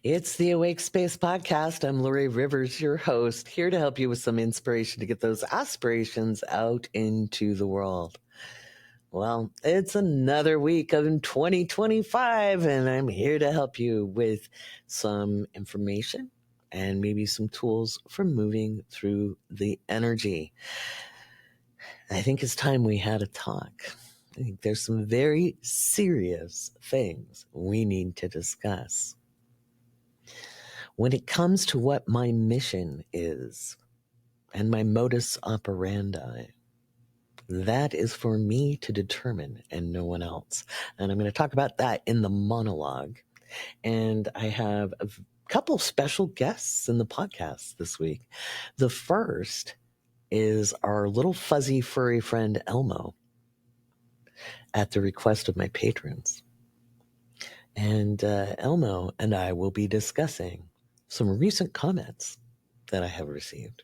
It's the Awake Space Podcast. I'm Laurie Rivers, your host, here to help you with some inspiration to get those aspirations out into the world. Well, it's another week of 2025, and I'm here to help you with some information and maybe some tools for moving through the energy. I think it's time we had a talk. I think there's some very serious things we need to discuss. When it comes to what my mission is and my modus operandi, that is for me to determine and no one else. And I'm going to talk about that in the monologue. And I have a couple special guests in the podcast this week. The first is our little fuzzy furry friend Elmo, at the request of my patrons. And Elmo and I will be discussing some recent comments that I have received.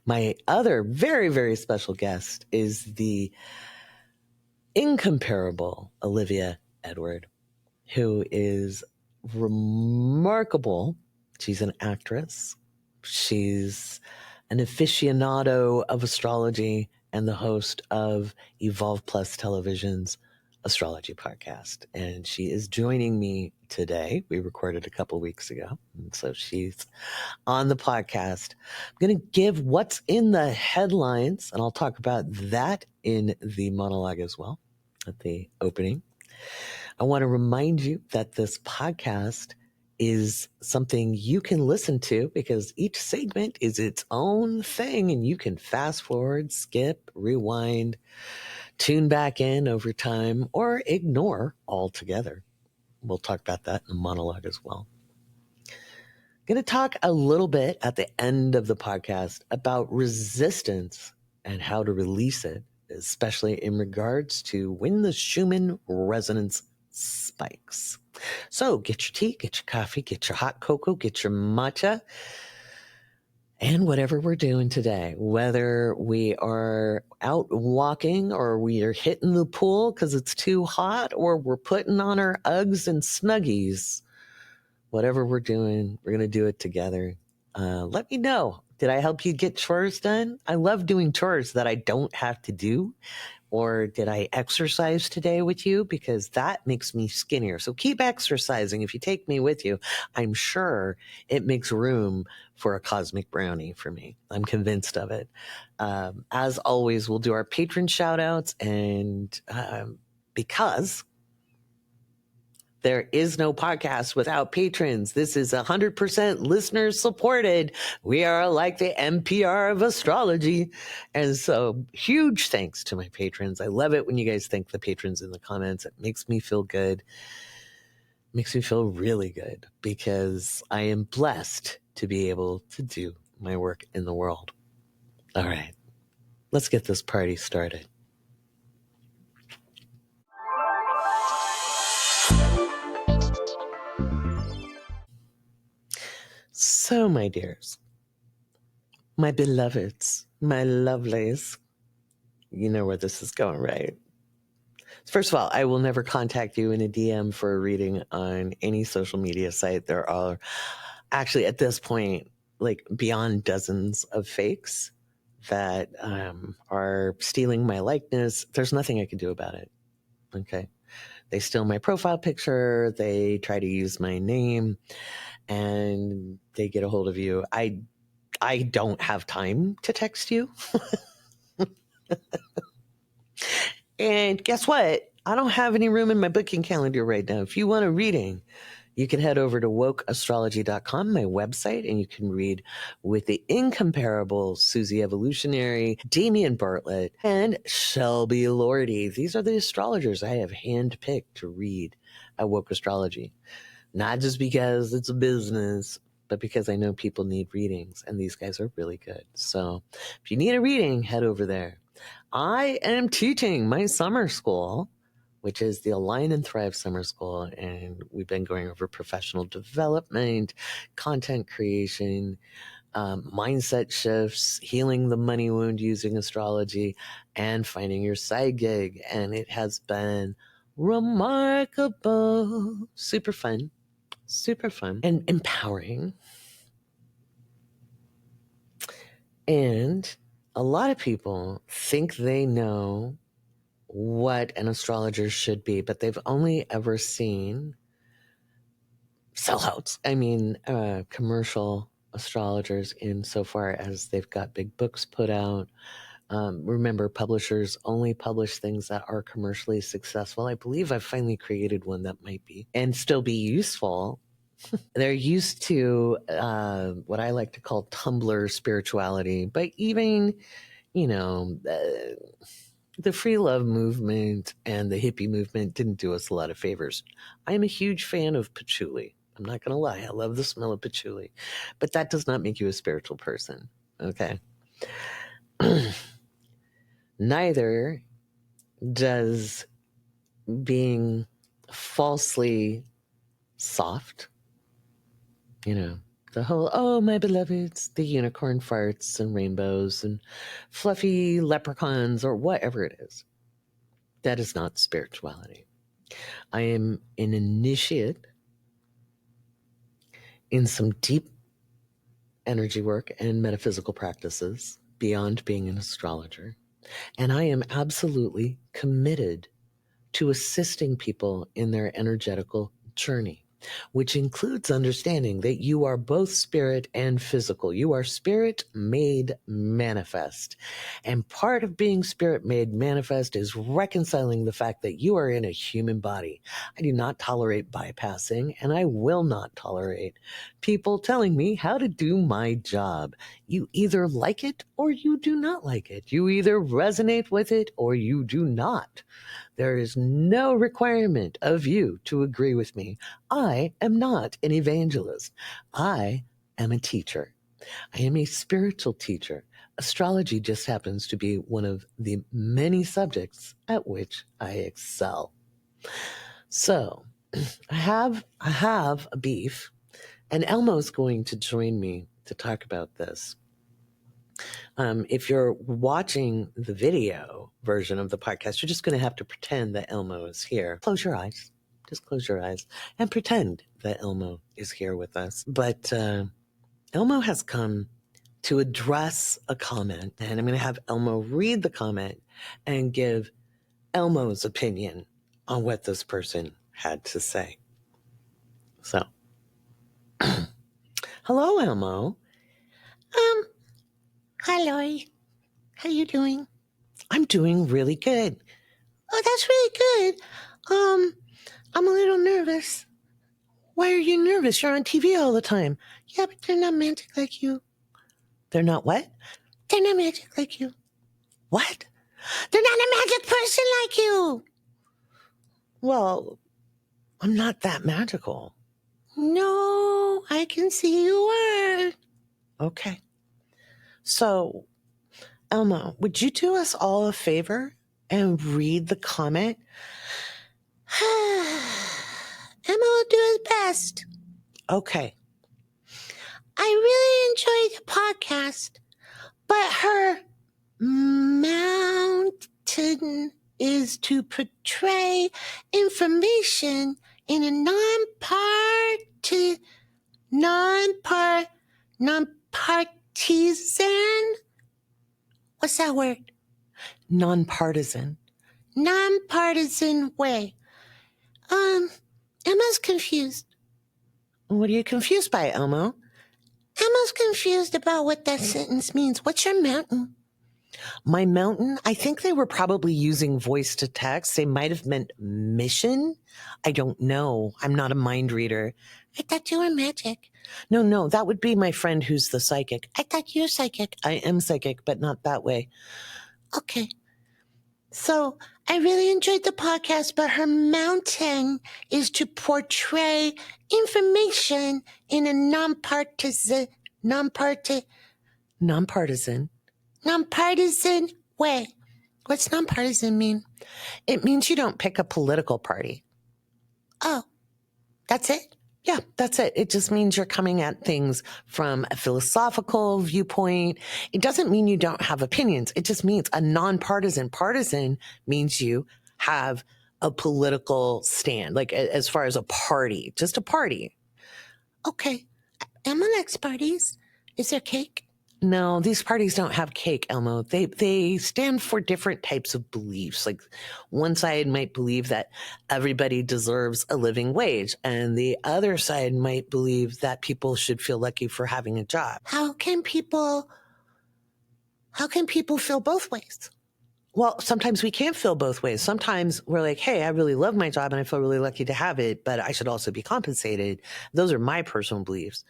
My other very, very special guest is the incomparable Olivia Edward, who is remarkable. She's an actress. She's an aficionado of astrology and the host of Evolve Plus Television's Astrology podcast. And she is joining me today. We recorded a couple weeks ago, and so she's on the podcast. I'm going to give what's in the headlines, and I'll talk about that in the monologue as well at the opening. I want to remind you that this podcast is something you can listen to because each segment is its own thing, and you can fast forward, skip, rewind, tune back in over time, or ignore altogether. We'll talk about that in the monologue as well. I'm going to talk a little bit at the end of the podcast about resistance and how to release it, especially in regards to when the Schumann Resonance spikes. So get your tea, get your coffee, get your hot cocoa, get your matcha, and whatever we're doing today, whether we are out walking or we are hitting the pool because it's too hot, or we're putting on our Uggs and Snuggies, whatever we're doing, we're going to do it together. Let me know. Did I help you get chores done? I love doing chores that I don't have to do. Or did I exercise today with you? Because that makes me skinnier. So keep exercising. If you take me with you, I'm sure it makes room for a cosmic brownie for me. I'm convinced of it. As always, we'll do our patron shout outs. And because there is no podcast without patrons. This is 100% listener supported. We are like the NPR of astrology. And so huge thanks to my patrons. I love it when you guys thank the patrons in the comments. It makes me feel good. It makes me feel really good because I am blessed to be able to do my work in the world. All right, let's get this party started. So, my dears, my beloveds, my lovelies, you know where this is going, right? First of all, I will never contact you in a DM for a reading on any social media site. There are actually, at this point, like beyond dozens of fakes that are stealing my likeness. There's nothing I can do about it. Okay. They steal my profile picture. They try to use my name, and they get a hold of you. I don't have time to text you. And guess what? I don't have any room in my booking calendar right now. If you want a reading, you can head over to wokeastrology.com, my website, and you can read with the incomparable Susie Evolutionary, Damian Bartlett, and Shelby Lordy. These are the astrologers I have handpicked to read at Woke Astrology. Not just because it's a business, but because I know people need readings, and these guys are really good. So if you need a reading, head over there. I am teaching my summer school, which is the Align and Thrive Summer School, and we've been going over professional development, content creation, mindset shifts, healing the money wound using astrology, and finding your side gig. And it has been remarkable, super fun. super fun and empowering. And a lot of people think they know what an astrologer should be, but they've only ever seen sellouts. I mean, commercial astrologers insofar as they've got big books put out. Remember, publishers only publish things that are commercially successful. I believe I've finally created one that might be and still be useful. They're used to what I like to call Tumblr spirituality, but even, the free love movement and the hippie movement didn't do us a lot of favors. I am a huge fan of patchouli. I'm not going to lie. I love the smell of patchouli, but that does not make you a spiritual person. Okay. Neither does being falsely soft, the whole, oh, my beloveds, the unicorn farts and rainbows and fluffy leprechauns or whatever it is. That is not spirituality. I am an initiate in some deep energy work and metaphysical practices beyond being an astrologer. And I am absolutely committed to assisting people in their energetical journey, which includes understanding that you are both spirit and physical. You are spirit made manifest. And part of being spirit made manifest is reconciling the fact that you are in a human body. I do not tolerate bypassing, and I will not tolerate people telling me how to do my job. You either like it or you do not like it. You either resonate with it or you do not. There is no requirement of you to agree with me. I am not an evangelist. I am a teacher. I am a spiritual teacher. Astrology just happens to be one of the many subjects at which I excel. So I have a beef, and Elmo's going to join me to talk about this. If you're watching the video version of the podcast, you're just going to have to pretend that Elmo is here. Close your eyes. Just close your eyes and pretend that Elmo is here with us. But Elmo has come to address a comment, and I'm going to have Elmo read the comment and give Elmo's opinion on what this person had to say. So, hello, Elmo. Hi, Laurie. How you doing? I'm doing really good. Oh, that's really good. I'm a little nervous. Why are you nervous? You're on TV all the time. Yeah, but they're not magic like you. They're not what? They're not magic like you. What? They're not a magic person like you. Well, I'm not that magical. No, I can see you are. Okay. So, Elmo, would you do us all a favor and read the comment? Emma will do his best. Okay. I really enjoyed the podcast, but her mountain is to portray information in a nonpartisan. What's that word? Nonpartisan. Nonpartisan way. Emma's confused. What are you confused by, Elmo? Emma's confused about what that sentence means. What's your mountain? My mountain? I think they were probably using voice to text. They might have meant mission. I don't know. I'm not a mind reader. I thought you were magic. No, that would be my friend who's the psychic. I thought you were psychic. I am psychic, but not that way. Okay. So I really enjoyed the podcast, but her mountain is to portray information in a nonpartisan way. What's nonpartisan mean? It means you don't pick a political party. Oh, that's it? Yeah, that's it. It just means you're coming at things from a philosophical viewpoint. It doesn't mean you don't have opinions. It just means a nonpartisan. Partisan means you have a political stand, like as far as a party, just a party. Okay. Emma likes parties. Is there cake? No, these parties don't have cake, Elmo. They stand for different types of beliefs. Like one side might believe that everybody deserves a living wage, and the other side might believe that people should feel lucky for having a job. How can people feel both ways? Well, sometimes we can't feel both ways. Sometimes we're like, hey, I really love my job and I feel really lucky to have it, but I should also be compensated. Those are my personal beliefs.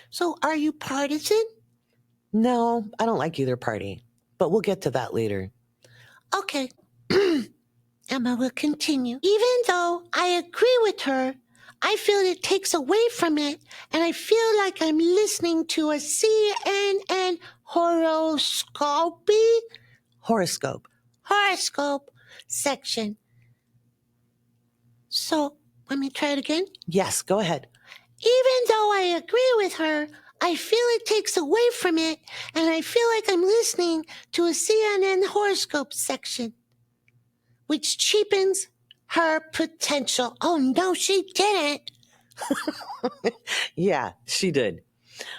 So are you partisan? No, I don't like either party, but we'll get to that later. Okay. Emma will continue. Even though I agree with her, I feel it takes away from it, and I feel like I'm listening to a CNN horoscope section. So, let me try it again. Yes, go ahead. Even though I agree with her, I feel it takes away from it, and I feel like I'm listening to a CNN horoscope section, which cheapens her potential. Oh, no, she didn't. Yeah, she did.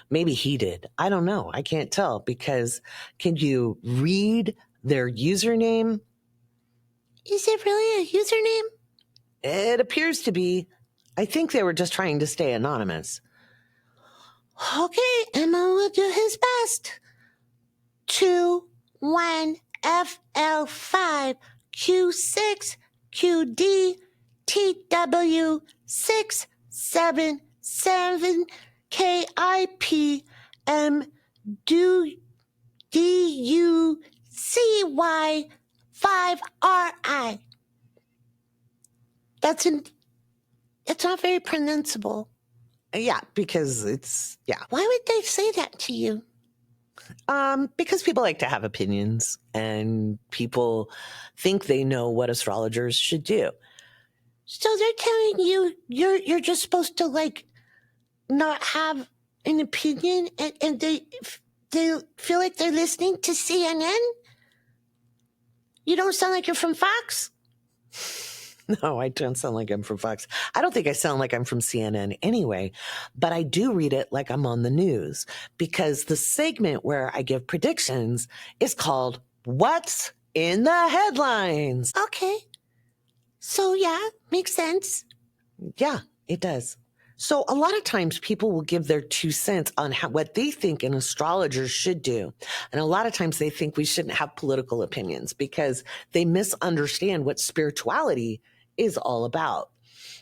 Maybe he did. I don't know. I can't tell because can you read their username? Is it really a username? It appears to be. I think they were just trying to stay anonymous. Okay, Emma will do his best. 21FL5Q6QD TW677KIP MDUCY5RI. It's not very pronounceable. Yeah, because yeah. Why would they say that to you? Because people like to have opinions and people think they know what astrologers should do. So they're telling you you're just supposed to like not have an opinion, and they feel like they're listening to CNN? You don't sound like you're from Fox? No, I don't sound like I'm from Fox. I don't think I sound like I'm from CNN anyway, but I do read it like I'm on the news because the segment where I give predictions is called What's in the Headlines? Okay. So yeah, makes sense. Yeah, it does. So a lot of times people will give their 2 cents on what they think an astrologer should do. And a lot of times they think we shouldn't have political opinions because they misunderstand what spirituality is all about.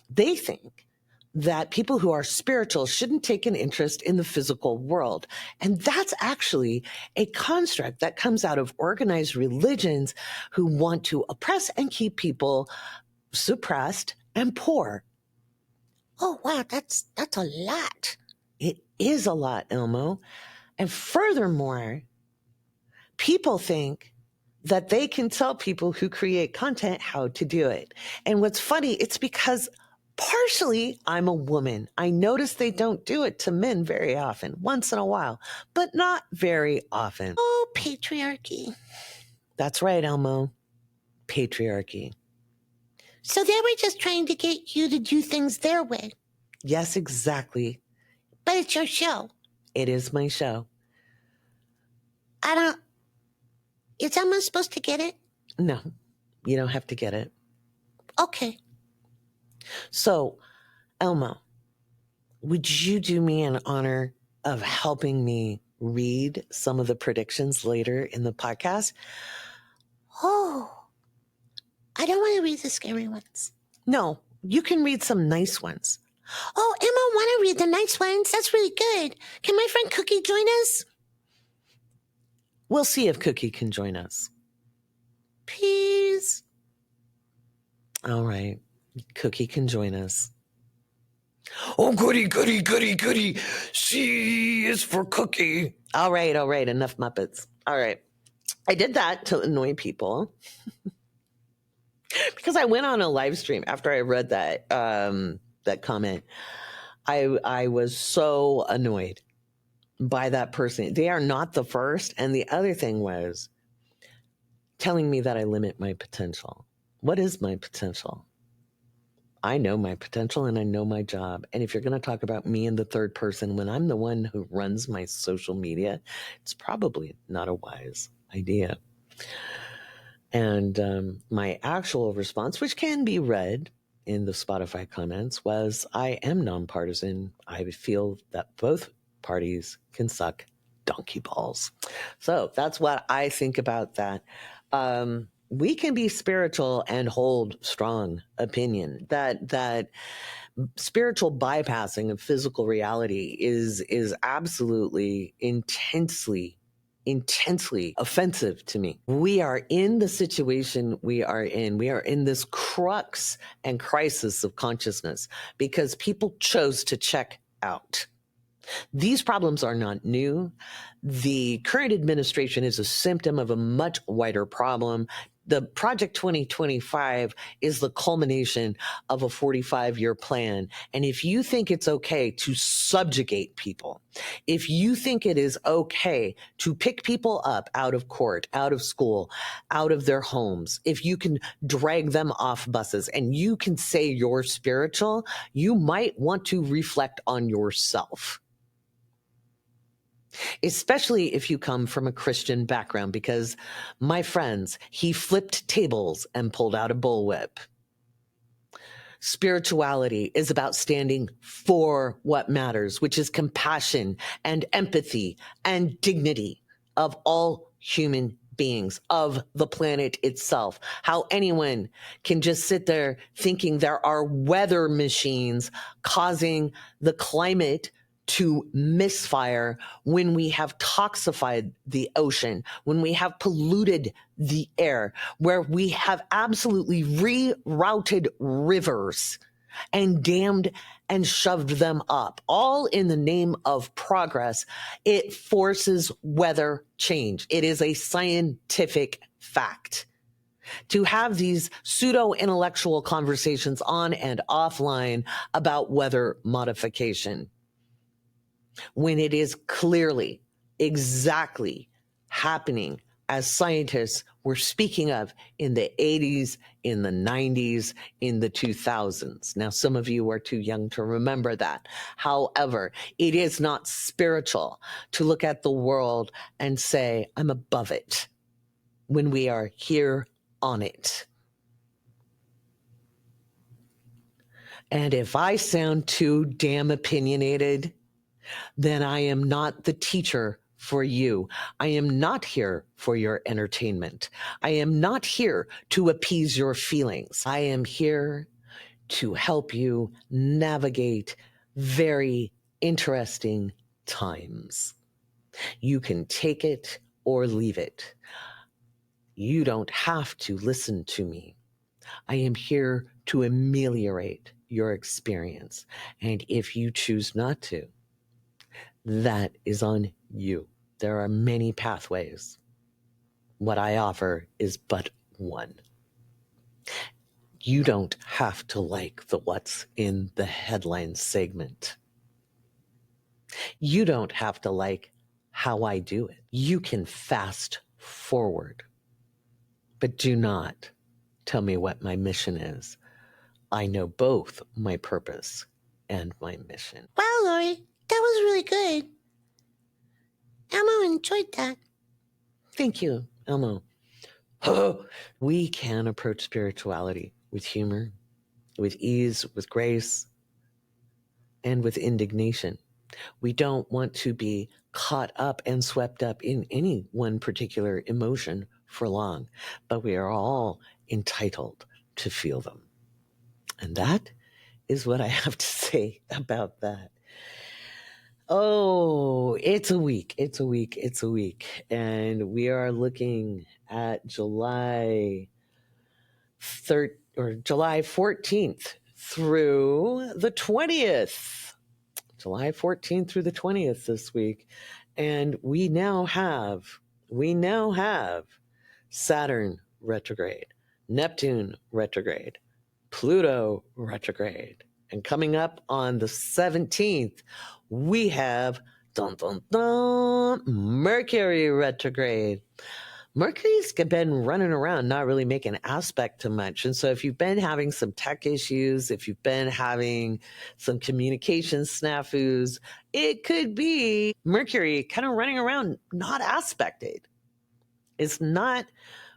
They think that people who are spiritual shouldn't take an interest in the physical world. And that's actually a construct that comes out of organized religions who want to oppress and keep people suppressed and poor. Oh wow, that's a lot. It is a lot, Elmo. And furthermore, people think that they can tell people who create content how to do it. And what's funny, it's because partially I'm a woman. I notice they don't do it to men very often, once in a while, but not very often. Oh, patriarchy. That's right, Elmo. Patriarchy. So they were just trying to get you to do things their way. Yes, exactly. But it's your show. It is my show. Is someone supposed to get it? No, you don't have to get it. Okay. So, Elmo, would you do me an honor of helping me read some of the predictions later in the podcast? Oh, I don't want to read the scary ones. No, you can read some nice ones. Oh, Emma want to read the nice ones. That's really good. Can my friend Cookie join us? We'll see if Cookie can join us. Please. All right. Cookie can join us. Oh, goody, goody, goody, goody. C is for Cookie. All right. Enough Muppets. All right. I did that to annoy people because I went on a live stream after I read that comment. I was so annoyed by that person. They are not the first. And the other thing was telling me that I limit my potential. What is my potential? I know my potential and I know my job. And if you're going to talk about me in the third person when I'm the one who runs my social media, it's probably not a wise idea. And my actual response, which can be read in the Spotify comments, was I am nonpartisan. I feel that both parties can suck donkey balls. So that's what I think about that. We can be spiritual and hold strong opinion. That spiritual bypassing of physical reality is absolutely intensely offensive to me. We are in the situation we are in. We are in this crux and crisis of consciousness because people chose to check out. These problems are not new. The current administration is a symptom of a much wider problem. The Project 2025 is the culmination of a 45-year plan. And if you think it's okay to subjugate people, if you think it is okay to pick people up out of court, out of school, out of their homes, if you can drag them off buses and you can say you're spiritual, you might want to reflect on yourself. Especially if you come from a Christian background, because my friends, he flipped tables and pulled out a bullwhip. Spirituality is about standing for what matters, which is compassion and empathy and dignity of all human beings, of the planet itself. How anyone can just sit there thinking there are weather machines causing the climate to misfire when we have toxified the ocean, when we have polluted the air, where we have absolutely rerouted rivers and dammed and shoved them up, all in the name of progress. It forces weather change. It is a scientific fact. To have these pseudo-intellectual conversations on and offline about weather modification, when it is clearly exactly happening as scientists were speaking of in the 80s, in the 90s, in the 2000s. Now, some of you are too young to remember that. However, it is not spiritual to look at the world and say, I'm above it, when we are here on it. And if I sound too damn opinionated, then I am not the teacher for you. I am not here for your entertainment. I am not here to appease your feelings. I am here to help you navigate very interesting times. You can take it or leave it. You don't have to listen to me. I am here to ameliorate your experience. And if you choose not to, that is on you. There are many pathways. What I offer is but one. You don't have to like the what's in the headline segment. You don't have to like how I do it. You can fast forward, but do not tell me what my mission is. I know both my purpose and my mission. Wow, Laurie, that was really good. Elmo enjoyed that. Thank you, Elmo. We can approach spirituality with humor, with ease, with grace, and with indignation. We don't want to be caught up and swept up in any one particular emotion for long, but we are all entitled to feel them. And that is what I have to say about that. Oh, it's a week. And we are looking at July 14th through the 20th. July 14th through the 20th this week. And we now have Saturn retrograde, Neptune retrograde, Pluto retrograde. And coming up on the 17th, we have Mercury retrograde. Mercury's been running around, not really making aspect to much. And so if you've been having some tech issues, if you've been having some communication snafus, it could be Mercury kind of running around, not aspected. It's not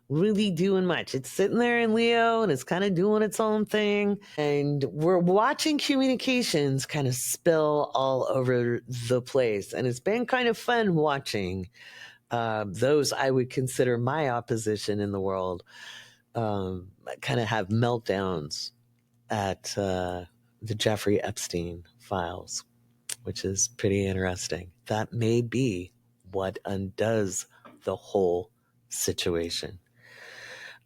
really doing much. It's sitting there in Leo and it's kind of doing its own thing. And we're watching communications kind of spill all over the place. And it's been kind of fun watching those I would consider my opposition in the world kind of have meltdowns at the Jeffrey Epstein files, which is pretty interesting. That may be what undoes the whole situation.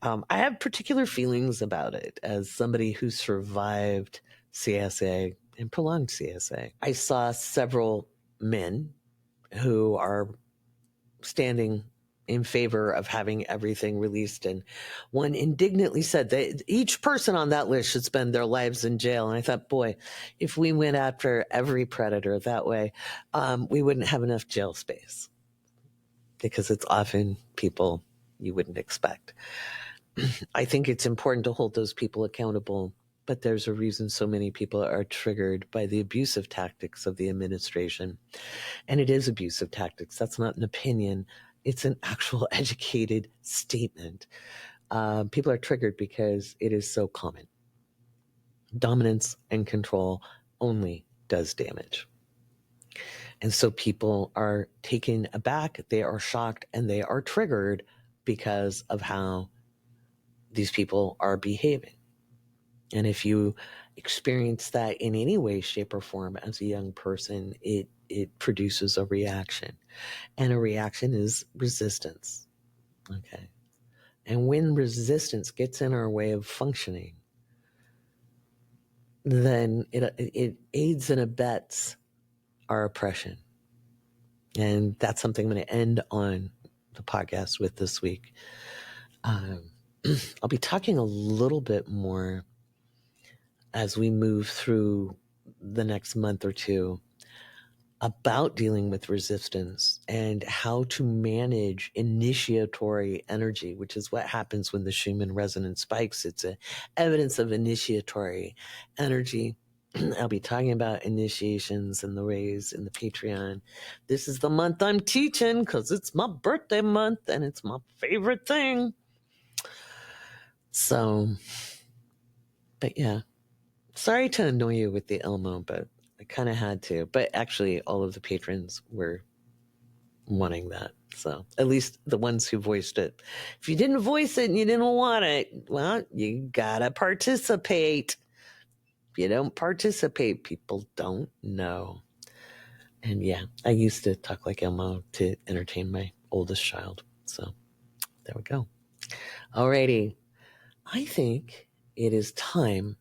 I have particular feelings about it as somebody who survived CSA and prolonged CSA. I saw several men who are standing in favor of having everything released. And one indignantly said that each person on that list should spend their lives in jail. And I thought, boy, if we went after every predator that way, we wouldn't have enough jail space because it's often people you wouldn't expect. I think it's important to hold those people accountable, but there's a reason so many people are triggered by the abusive tactics of the administration. And it is abusive tactics. That's not an opinion. It's an actual educated statement. People are triggered because it is so common. Dominance and control only does damage. And so people are taken aback, they are shocked, and they are triggered because of how these people are behaving. And if you experience that in any way, shape, or form as a young person, it produces a reaction. And a reaction is resistance. Okay. And when resistance gets in our way of functioning, then it aids and abets our oppression. And that's something I'm going to end on the podcast with this week. I'll be talking a little bit more as we move through the next month or two about dealing with resistance and how to manage initiatory energy, which is what happens when the Schumann Resonance spikes. It's a evidence of initiatory energy. I'll be talking about initiations and the ways in the Patreon. This is the month I'm teaching because it's my birthday month and it's my favorite thing. So, but yeah, sorry to annoy you with the Elmo, but I kind of had to. But actually, all of the patrons were wanting that. So at least the ones who voiced it. If you didn't voice it and you didn't want it, well, you gotta participate. If you don't participate, people don't know. And yeah, I used to talk like Elmo to entertain my oldest child. So there we go. Alrighty. I think it is time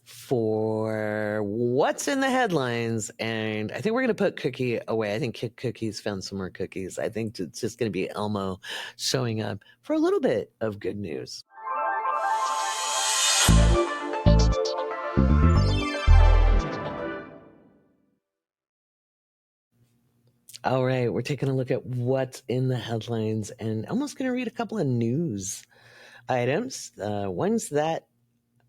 for what's in the headlines. And I think we're going to put Cookie away. I think Cookie's found some more cookies. I think it's just going to be Elmo showing up for a little bit of good news. All right, we're taking a look at what's in the headlines, and Elmo's going to read a couple of news items, ones that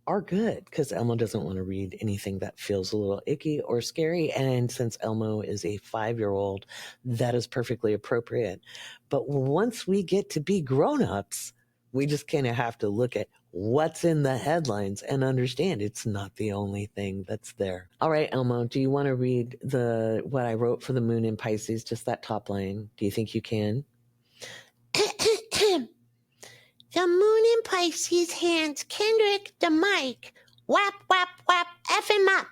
are good, because Elmo doesn't want to read anything that feels a little icky or scary. And since Elmo is a 5-year-old, that is perfectly appropriate. But once we get to be grown-ups, we just kind of have to look at what's in the headlines and understand it's not the only thing that's there. All right, Elmo, do you want to read what I wrote for the moon in Pisces, just that top line? Do you think you can? The moon in Pisces hands Kendrick the mic. Whap, whap, whap, F him up.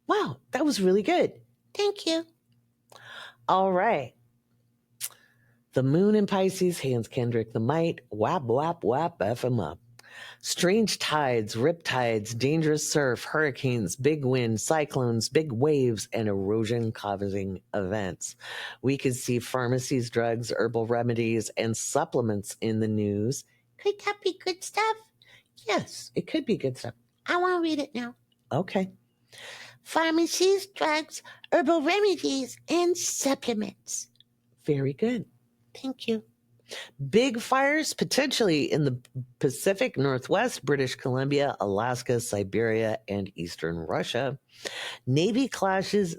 Wow, that was really good. Thank you. All right. The moon in Pisces hands Kendrick the mic. Whap, whap, whap, F him up. Strange tides, riptides, dangerous surf, hurricanes, big wind, cyclones, big waves, and erosion-causing events. We could see pharmacies, drugs, herbal remedies, and supplements in the news. Could that be good stuff? Yes, it could be good stuff. I want to read it now. Okay. Pharmacies, drugs, herbal remedies, and supplements. Very good. Thank you. Big fires potentially in the Pacific Northwest, British Columbia, Alaska, Siberia, and eastern Russia. Navy clashes,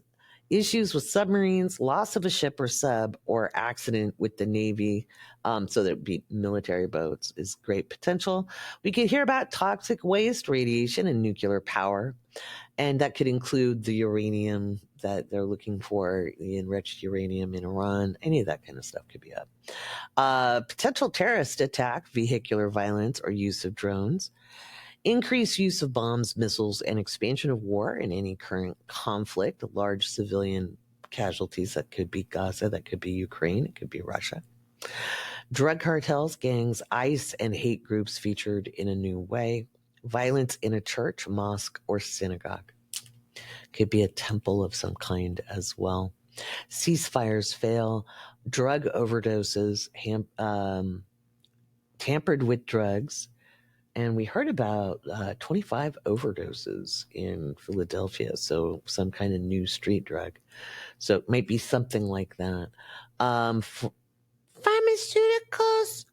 issues with submarines, loss of a ship or sub, or accident with the Navy. So there'd be military boats is great potential. We could hear about toxic waste, radiation, and nuclear power. And that could include the uranium that they're looking for, the enriched uranium in Iran. Any of that kind of stuff could be up. Potential terrorist attack, vehicular violence, or use of drones. Increased use of bombs, missiles, and expansion of war in any current conflict. Large civilian casualties. That could be Gaza, that could be Ukraine, it could be Russia. Drug cartels, gangs, ICE, and hate groups featured in a new way. Violence in a church, mosque, or synagogue. Could be a temple of some kind as well. Ceasefires fail. Drug overdoses, tampered with drugs. And we heard about 25 overdoses in Philadelphia. So some kind of new street drug. So it might be something like that. Pharmaceuticals,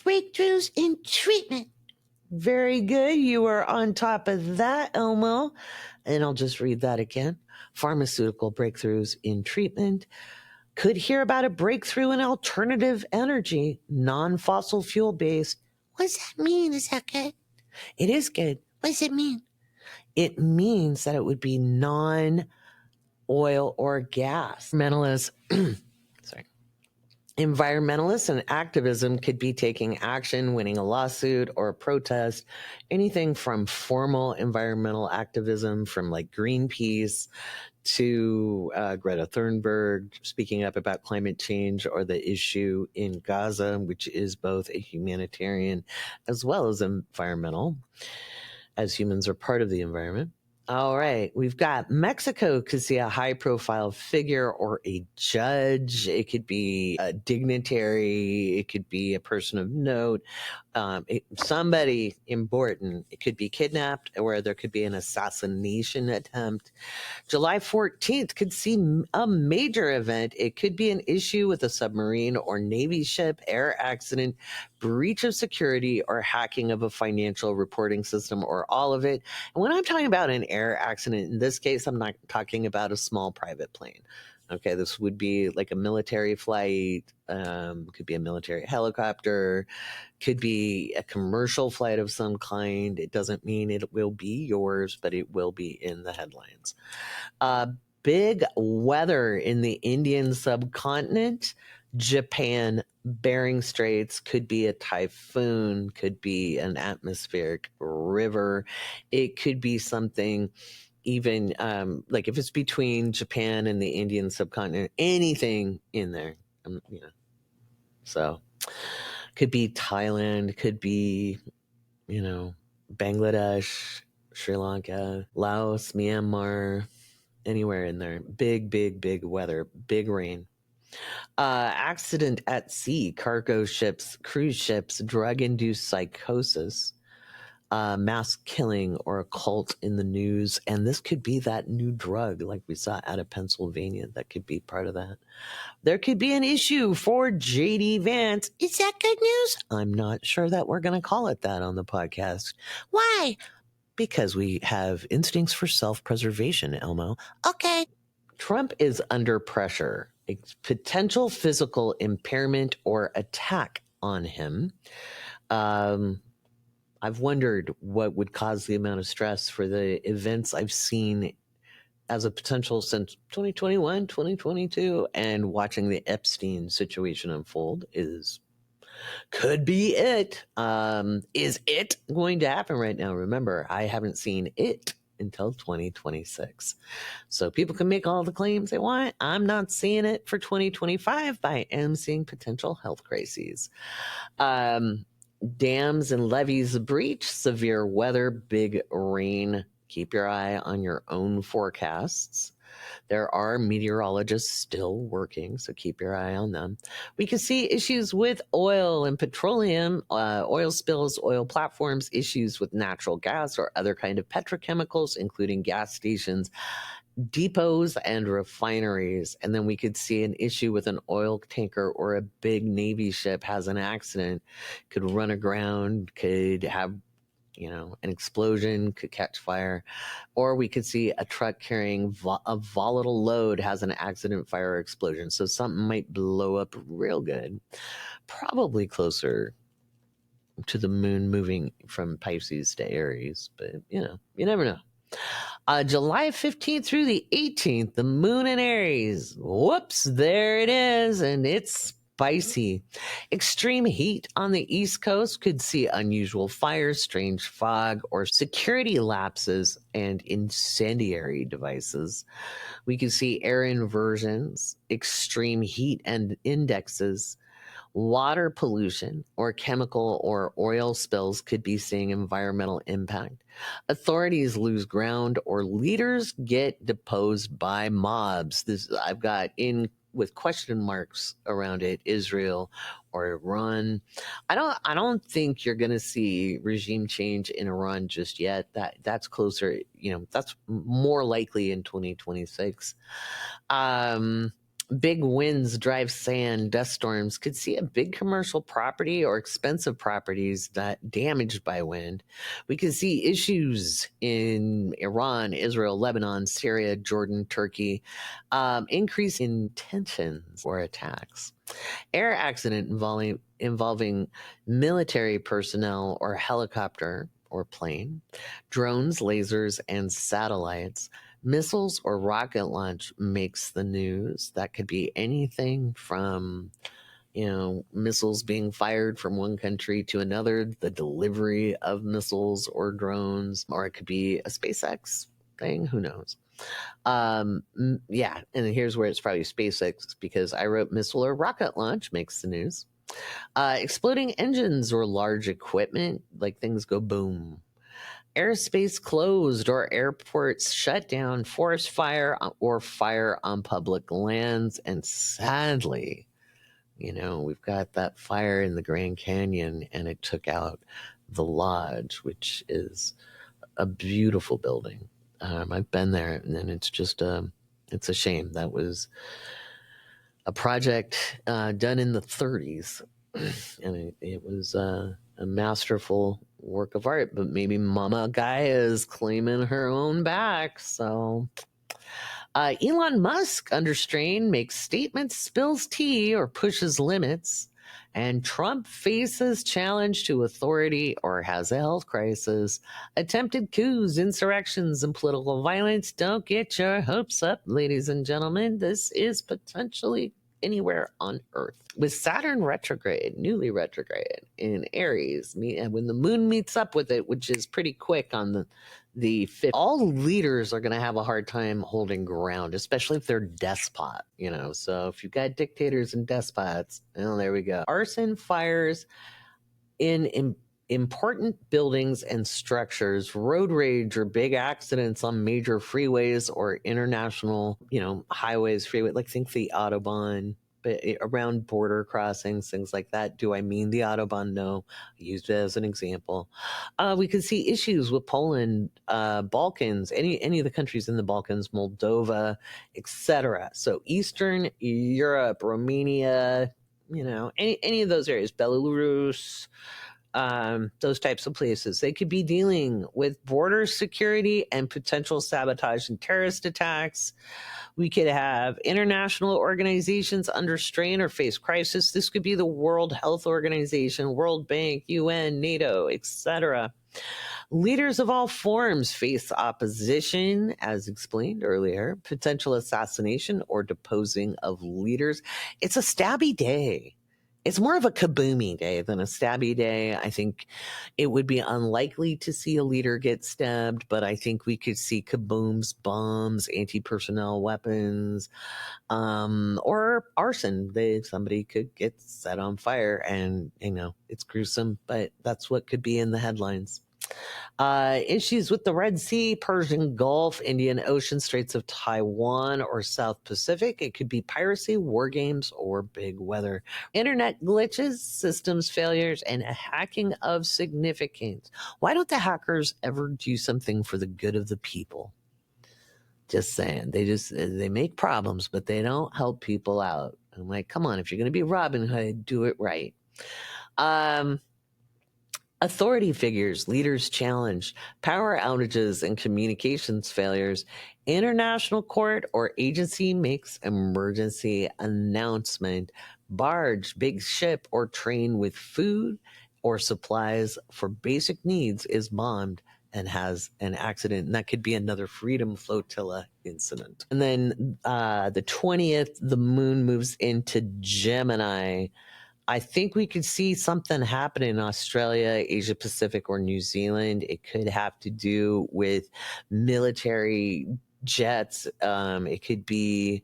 breakthroughs in treatment. Very good. You are on top of that, Elmo. And I'll just read that again. Pharmaceutical breakthroughs in treatment. Could hear about a breakthrough in alternative energy, non-fossil fuel based. What does that mean? Is that good? It is good. What does it mean? It means that it would be non-oil or gas. Environmentalists and activism could be taking action, winning a lawsuit or a protest, anything from formal environmental activism from like Greenpeace to Greta Thunberg speaking up about climate change or the issue in Gaza, which is both a humanitarian as well as environmental, as humans are part of the environment. All right, we've got Mexico could see a high-profile figure or a judge. It could be a dignitary. It could be a person of note. Somebody important. It could be kidnapped, or there could be an assassination attempt. July 14th could see a major event. It could be an issue with a submarine or Navy ship, air accident, breach of security, or hacking of a financial reporting system, or all of it. And when I'm talking about an air accident, in this case, I'm not talking about a small private plane. Okay, this would be like a military flight, could be a military helicopter, could be a commercial flight of some kind. It doesn't mean it will be yours, but it will be in the headlines. Big weather in the Indian subcontinent, Japan, Bering Straits, could be a typhoon, could be an atmospheric river. It could be something even like if it's between Japan and the Indian subcontinent, anything in there, so could be Thailand, could be, Bangladesh, Sri Lanka, Laos, Myanmar, anywhere in there. Big weather, big rain. Accident at sea, cargo ships, cruise ships, drug-induced psychosis, mass killing or a cult in the news. And this could be that new drug like we saw out of Pennsylvania. That could be part of that. There could be an issue for J.D. Vance. Is that good news? I'm not sure that we're going to call it that on the podcast. Why? Because we have instincts for self-preservation, Elmo. Okay. Trump is under pressure. A potential physical impairment or attack on him. I've wondered what would cause the amount of stress for the events I've seen as a potential since 2021, 2022, and watching the Epstein situation unfold could be it. Is it going to happen right now? Remember, I haven't seen it until 2026. So people can make all the claims they want. I'm not seeing it for 2025, but I am seeing potential health crises. Dams and levees breach, severe weather, big rain. Keep your eye on your own forecasts. There are meteorologists still working, so keep your eye on them. We can see issues with oil and petroleum, oil spills, oil platforms, issues with natural gas or other kind of petrochemicals, including gas stations depots and refineries. And then we could see an issue with an oil tanker or a big Navy ship has an accident, could run aground, could have, an explosion, could catch fire. Or we could see a truck carrying a volatile load has an accident, fire, or explosion. So something might blow up real good, probably closer to the moon moving from Pisces to Aries. But, you never know. July 15th through the 18th, the moon in Aries. Whoops, there it is, and it's spicy. Extreme heat on the East Coast could see unusual fires, strange fog, or security lapses and incendiary devices. We could see air inversions, extreme heat and indexes. Water pollution or chemical or oil spills could be seeing environmental impact. Authorities lose ground or leaders get deposed by mobs. This I've got in with question marks around it, Israel or Iran. I don't think you're going to see regime change in Iran just yet. That's closer, that's more likely in 2026. Big winds drive sand, dust storms, could see a big commercial property or expensive properties that damaged by wind. We could see issues in Iran, Israel, Lebanon, Syria, Jordan, Turkey, increase in tensions or attacks. Air accident involving military personnel or helicopter or plane, drones, lasers, and satellites. Missiles or rocket launch makes the news. That could be anything from, missiles being fired from one country to another, the delivery of missiles or drones, or it could be a SpaceX thing. Who knows? Yeah, and here's where it's probably SpaceX because I wrote missile or rocket launch makes the news. Exploding engines or large equipment, like things go boom. Airspace closed or airports shut down, forest fire or fire on public lands. And sadly, we've got that fire in the Grand Canyon and it took out the lodge, which is a beautiful building. I've been there and it's just it's a shame. That was a project done in the 30s and it was a masterful work of art, but maybe Mama Gaia is claiming her own back. So Elon Musk, under strain, makes statements, spills tea, or pushes limits. And Trump faces challenge to authority or has a health crisis. Attempted coups, insurrections, and political violence. Don't get your hopes up, ladies and gentlemen. This is potentially anywhere on Earth. With Saturn retrograde, newly retrograde in Aries, when the moon meets up with it, which is pretty quick on the 5th, all leaders are going to have a hard time holding ground, especially if they're despot, So if you've got dictators and despots, well, there we go. Arson, fires in important buildings and structures, road rage or big accidents on major freeways or international, highways, freeway, like think the Autobahn, but around border crossings, things like that. Do I mean the Autobahn? No, I used it as an example. We could see issues with Poland, Balkans, any of the countries in the Balkans, Moldova, etc. So Eastern Europe, Romania, any of those areas, Belarus, those types of places. They could be dealing with border security and potential sabotage and terrorist attacks. We could have international organizations under strain or face crisis. This could be the World Health Organization, World Bank, UN, NATO, etc. Leaders of all forms face opposition, as explained earlier, potential assassination or deposing of leaders. It's a stabby day. It's more of a kaboomy day than a stabby day. I think it would be unlikely to see a leader get stabbed, but I think we could see kabooms, bombs, anti-personnel weapons, or arson. Somebody could get set on fire and, it's gruesome, but that's what could be in the headlines. Issues with the Red Sea, Persian Gulf, Indian Ocean, Straits of Taiwan, or South Pacific. It could be piracy, war games, or big weather. Internet glitches, systems failures, and hacking of significance. Why don't the hackers ever do something for the good of the people? Just saying. They make problems, but they don't help people out. I'm like, come on, if you're going to be Robin Hood, do it right. Authority figures, leaders challenged, power outages and communications failures. International court or agency makes emergency announcement. Barge, big ship or train with food or supplies for basic needs is bombed and has an accident. And that could be another Freedom Flotilla incident. And then the 20th, the moon moves into Gemini. I think we could see something happen in Australia, Asia Pacific, or New Zealand. It could have to do with military jets. It could be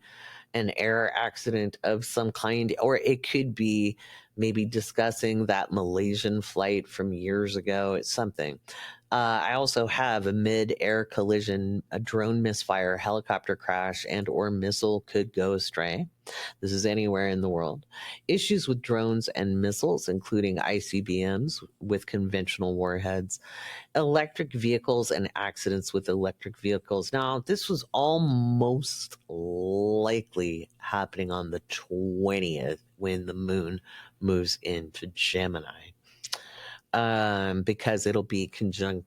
an air accident of some kind, or it could be maybe discussing that Malaysian flight from years ago. It's something. I also have a mid-air collision, a drone misfire, helicopter crash, and or missile could go astray. This is anywhere in the world. Issues with drones and missiles, including ICBMs with conventional warheads, electric vehicles and accidents with electric vehicles. Now, this was all most likely happening on the 20th when the moon moves into Gemini. Because it'll be conjunct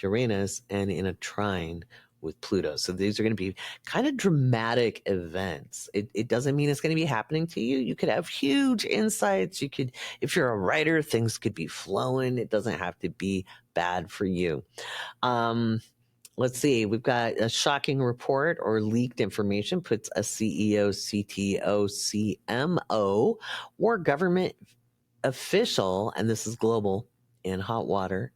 Uranus and in a trine with Pluto. So these are going to be kind of dramatic events. It doesn't mean it's going to be happening to you. You could have huge insights. You could, if you're a writer, things could be flowing. It doesn't have to be bad for you. Let's see. We've got a shocking report or leaked information puts a CEO, CTO, CMO, or government official, and this is global, in hot water.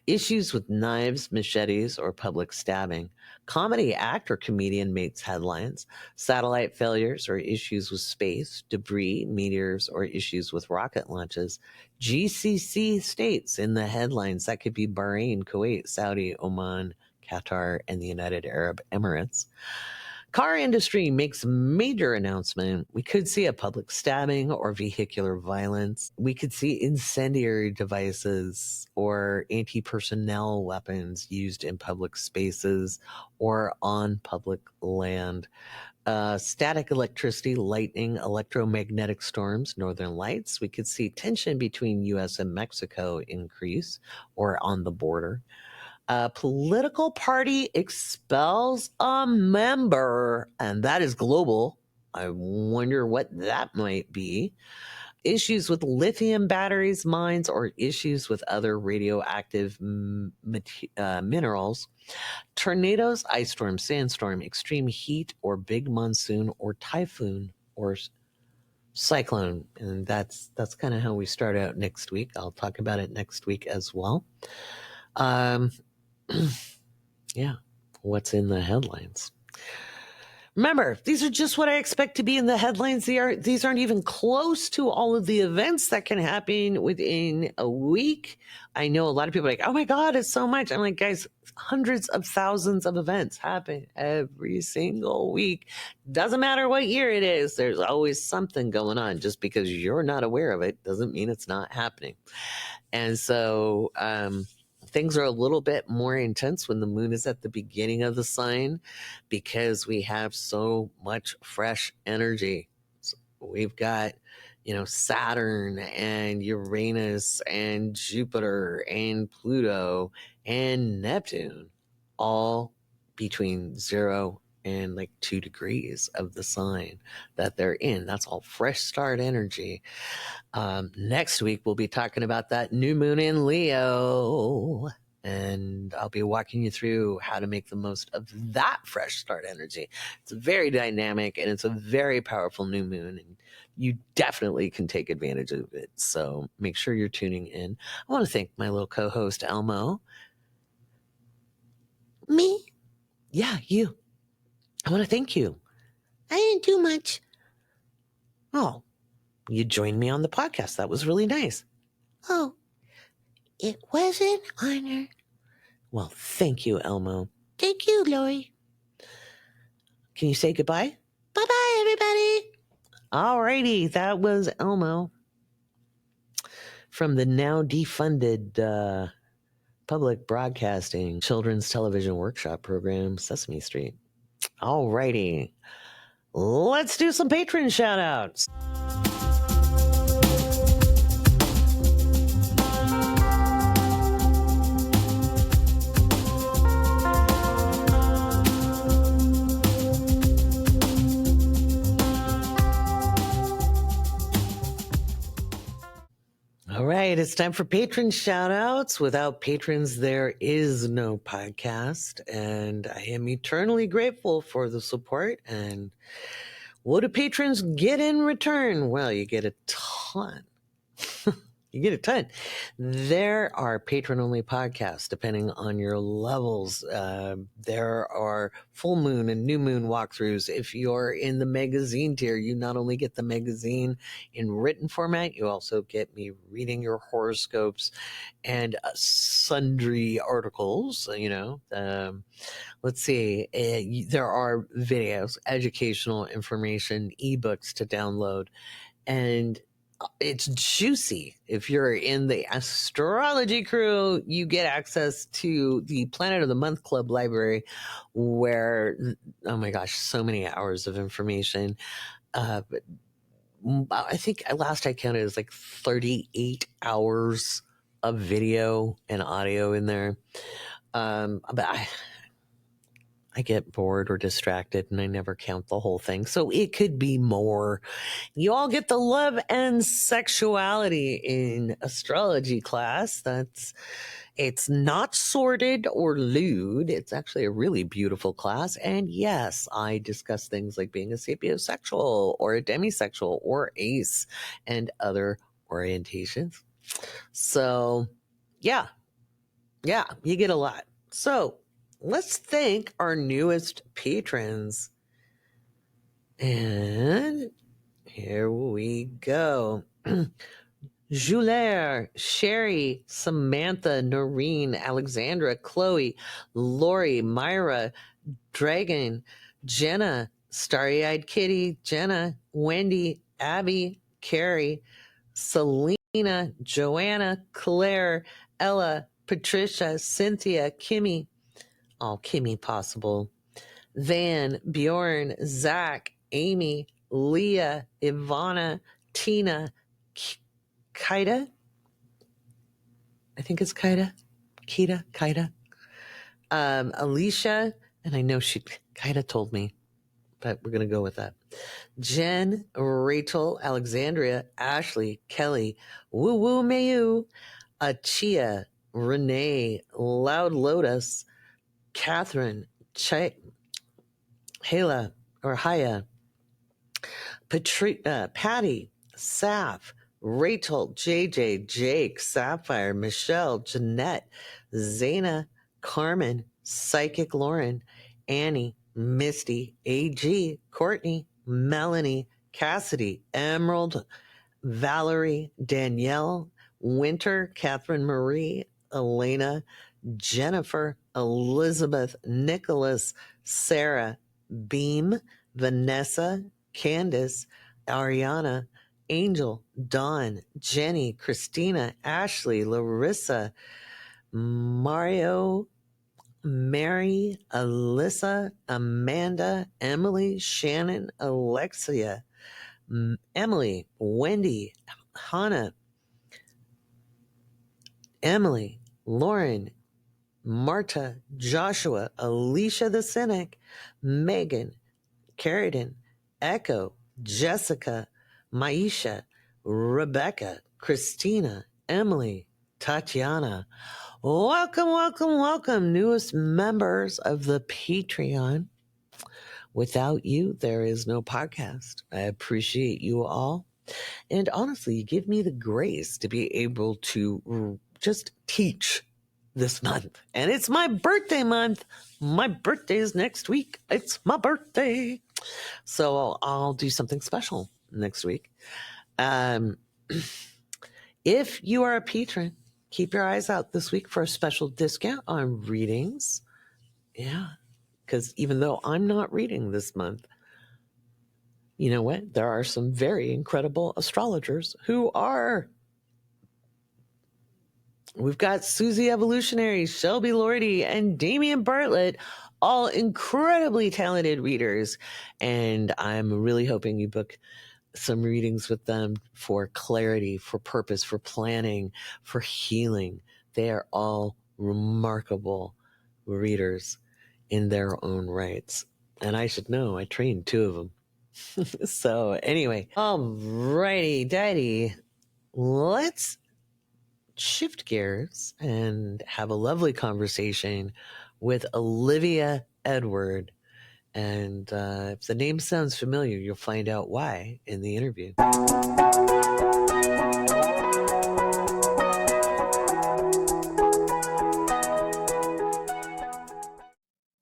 Issues with knives, machetes, or public stabbing. Comedy actor comedian makes headlines. Satellite failures or issues with space, debris, meteors, or issues with rocket launches. GCC states in the headlines. That could be Bahrain, Kuwait, Saudi, Oman, Qatar, and the United Arab Emirates. Car industry makes major announcement. We could see a public stabbing or vehicular violence. We could see incendiary devices or anti-personnel weapons used in public spaces or on public land. Static electricity, lightning, electromagnetic storms, northern lights. We could see tension between U.S. and Mexico increase or on the border. A political party expels a member, and that is global. I wonder what that might be. Issues with lithium batteries, mines, or issues with other radioactive minerals. Tornadoes, ice storm, sandstorm, extreme heat, or big monsoon, or typhoon, or cyclone. And that's kind of how we start out next week. I'll talk about it next week as well. Yeah, what's in the headlines? Remember, these are just what I expect to be in the headlines. These aren't even close to all of the events that can happen within a week. I know a lot of people are like, oh my God, it's so much. I'm like, guys, hundreds of thousands of events happen every single week. Doesn't matter what year it is. There's always something going on. Just because you're not aware of it doesn't mean it's not happening. And so, things are a little bit more intense when the moon is at the beginning of the sign because we have so much fresh energy. So we've got, Saturn and Uranus and Jupiter and Pluto and Neptune all between 0 and like 2 degrees of the sign that they're in. That's all fresh start energy. Next week, we'll be talking about that new moon in Leo, and I'll be walking you through how to make the most of that fresh start energy. It's very dynamic, and it's a very powerful new moon, and you definitely can take advantage of it. So make sure you're tuning in. I want to thank my little co-host, Elmo. Me? Yeah, you. I want to thank you. I didn't do much. Oh, you joined me on the podcast. That was really nice. Oh, it was an honor. Well, thank you, Elmo. Thank you, Laurie. Can you say goodbye? Bye-bye, everybody. Alrighty, that was Elmo from the now defunded Public Broadcasting Children's Television Workshop Program, Sesame Street. All righty. Let's do some patron shout outs. All right, it's time for patron shout outs. Without patrons, there is no podcast. And I am eternally grateful for the support. And what do patrons get in return? Well, you get a ton. You get a ton. There are patron-only podcasts, depending on your levels. There are full moon and new moon walkthroughs. If you're in the magazine tier, you not only get the magazine in written format, you also get me reading your horoscopes and sundry articles. Let's see. There are videos, educational information, ebooks to download, and it's juicy. If you're in the astrology crew, you get access to the Planet of the Month Club library where, oh my gosh, so many hours of information. But I think last I counted, it was like 38 hours of video and audio in there. But I get bored or distracted and I never count the whole thing. So it could be more. You all get the love and sexuality in astrology class. It's not sordid or lewd. It's actually a really beautiful class. And yes, I discuss things like being a sapiosexual or a demisexual or ace and other orientations. So yeah, you get a lot. So let's thank our newest patrons. And here we go. Julaire, Sherry, Samantha, Noreen, Alexandra, Chloe, Lori, Myra, Dragon, Jenna, Starry-Eyed Kitty, Jenna, Wendy, Abby, Carrie, Selena, Joanna, Claire, Ella, Patricia, Cynthia, Kimmy, all Kimmy possible, Van, Bjorn, Zach, Amy, Leah, Ivana, Tina, Kaida. I think it's Kaida. Alicia, and I know Kaida told me, but we're going to go with that. Jen, Rachel, Alexandria, Ashley, Kelly, Woo Woo Mayu, Achia, Renee, Loud Lotus, Catherine, Haya, Patty, Saf, Rachel, JJ, Jake, Sapphire, Michelle, Jeanette, Zaina, Carmen, Psychic Lauren, Annie, Misty, AG, Courtney, Melanie, Cassidy, Emerald, Valerie, Danielle, Winter, Catherine Marie, Elena, Jennifer, Elizabeth, Nicholas, Sarah, Beam, Vanessa, Candace, Ariana, Angel, Dawn, Jenny, Christina, Ashley, Larissa, Mario, Mary, Alyssa, Amanda, Emily, Shannon, Alexia, Emily, Wendy, Hannah, Emily, Lauren, Marta, Joshua, Alicia the Cynic, Megan, Carradine, Echo, Jessica, Maisha, Rebecca, Christina, Emily, Tatiana. Welcome, newest members of the Patreon. Without you, there is no podcast. I appreciate you all. And honestly, you give me the grace to be able to just teach this month. And it's my birthday month. My birthday is next week. It's my birthday. So I'll do something special next week. If you are a patron, keep your eyes out this week for a special discount on readings. Yeah, because even though I'm not reading this month, you know what? There are some very incredible astrologers who are We've got Susie Evolutionary, Shelby Lordy, and Damian Bartlett, all incredibly talented readers. And I'm really hoping you book some readings with them for clarity, for purpose, for planning, for healing. They are all remarkable readers in their own rights. And I should know, I trained two of them. So anyway, alrighty, daddy, let's shift gears and have a lovely conversation with Olivia Edward. And if the name sounds familiar, you'll find out why in the interview.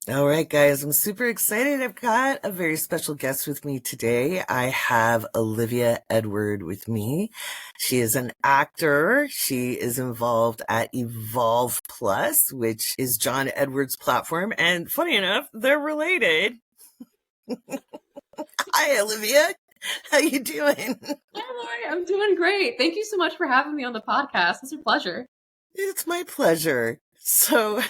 All right, guys, I'm super excited. I've got a very special guest with me today. I have Olivia Edward with me. She is an actor. She is involved at Evolve Plus, which is John Edward's platform. And funny enough, they're related. Hi, Olivia. How you doing? Hi, Laurie. I'm doing great. Thank you so much for having me on the podcast. It's a pleasure. It's my pleasure. So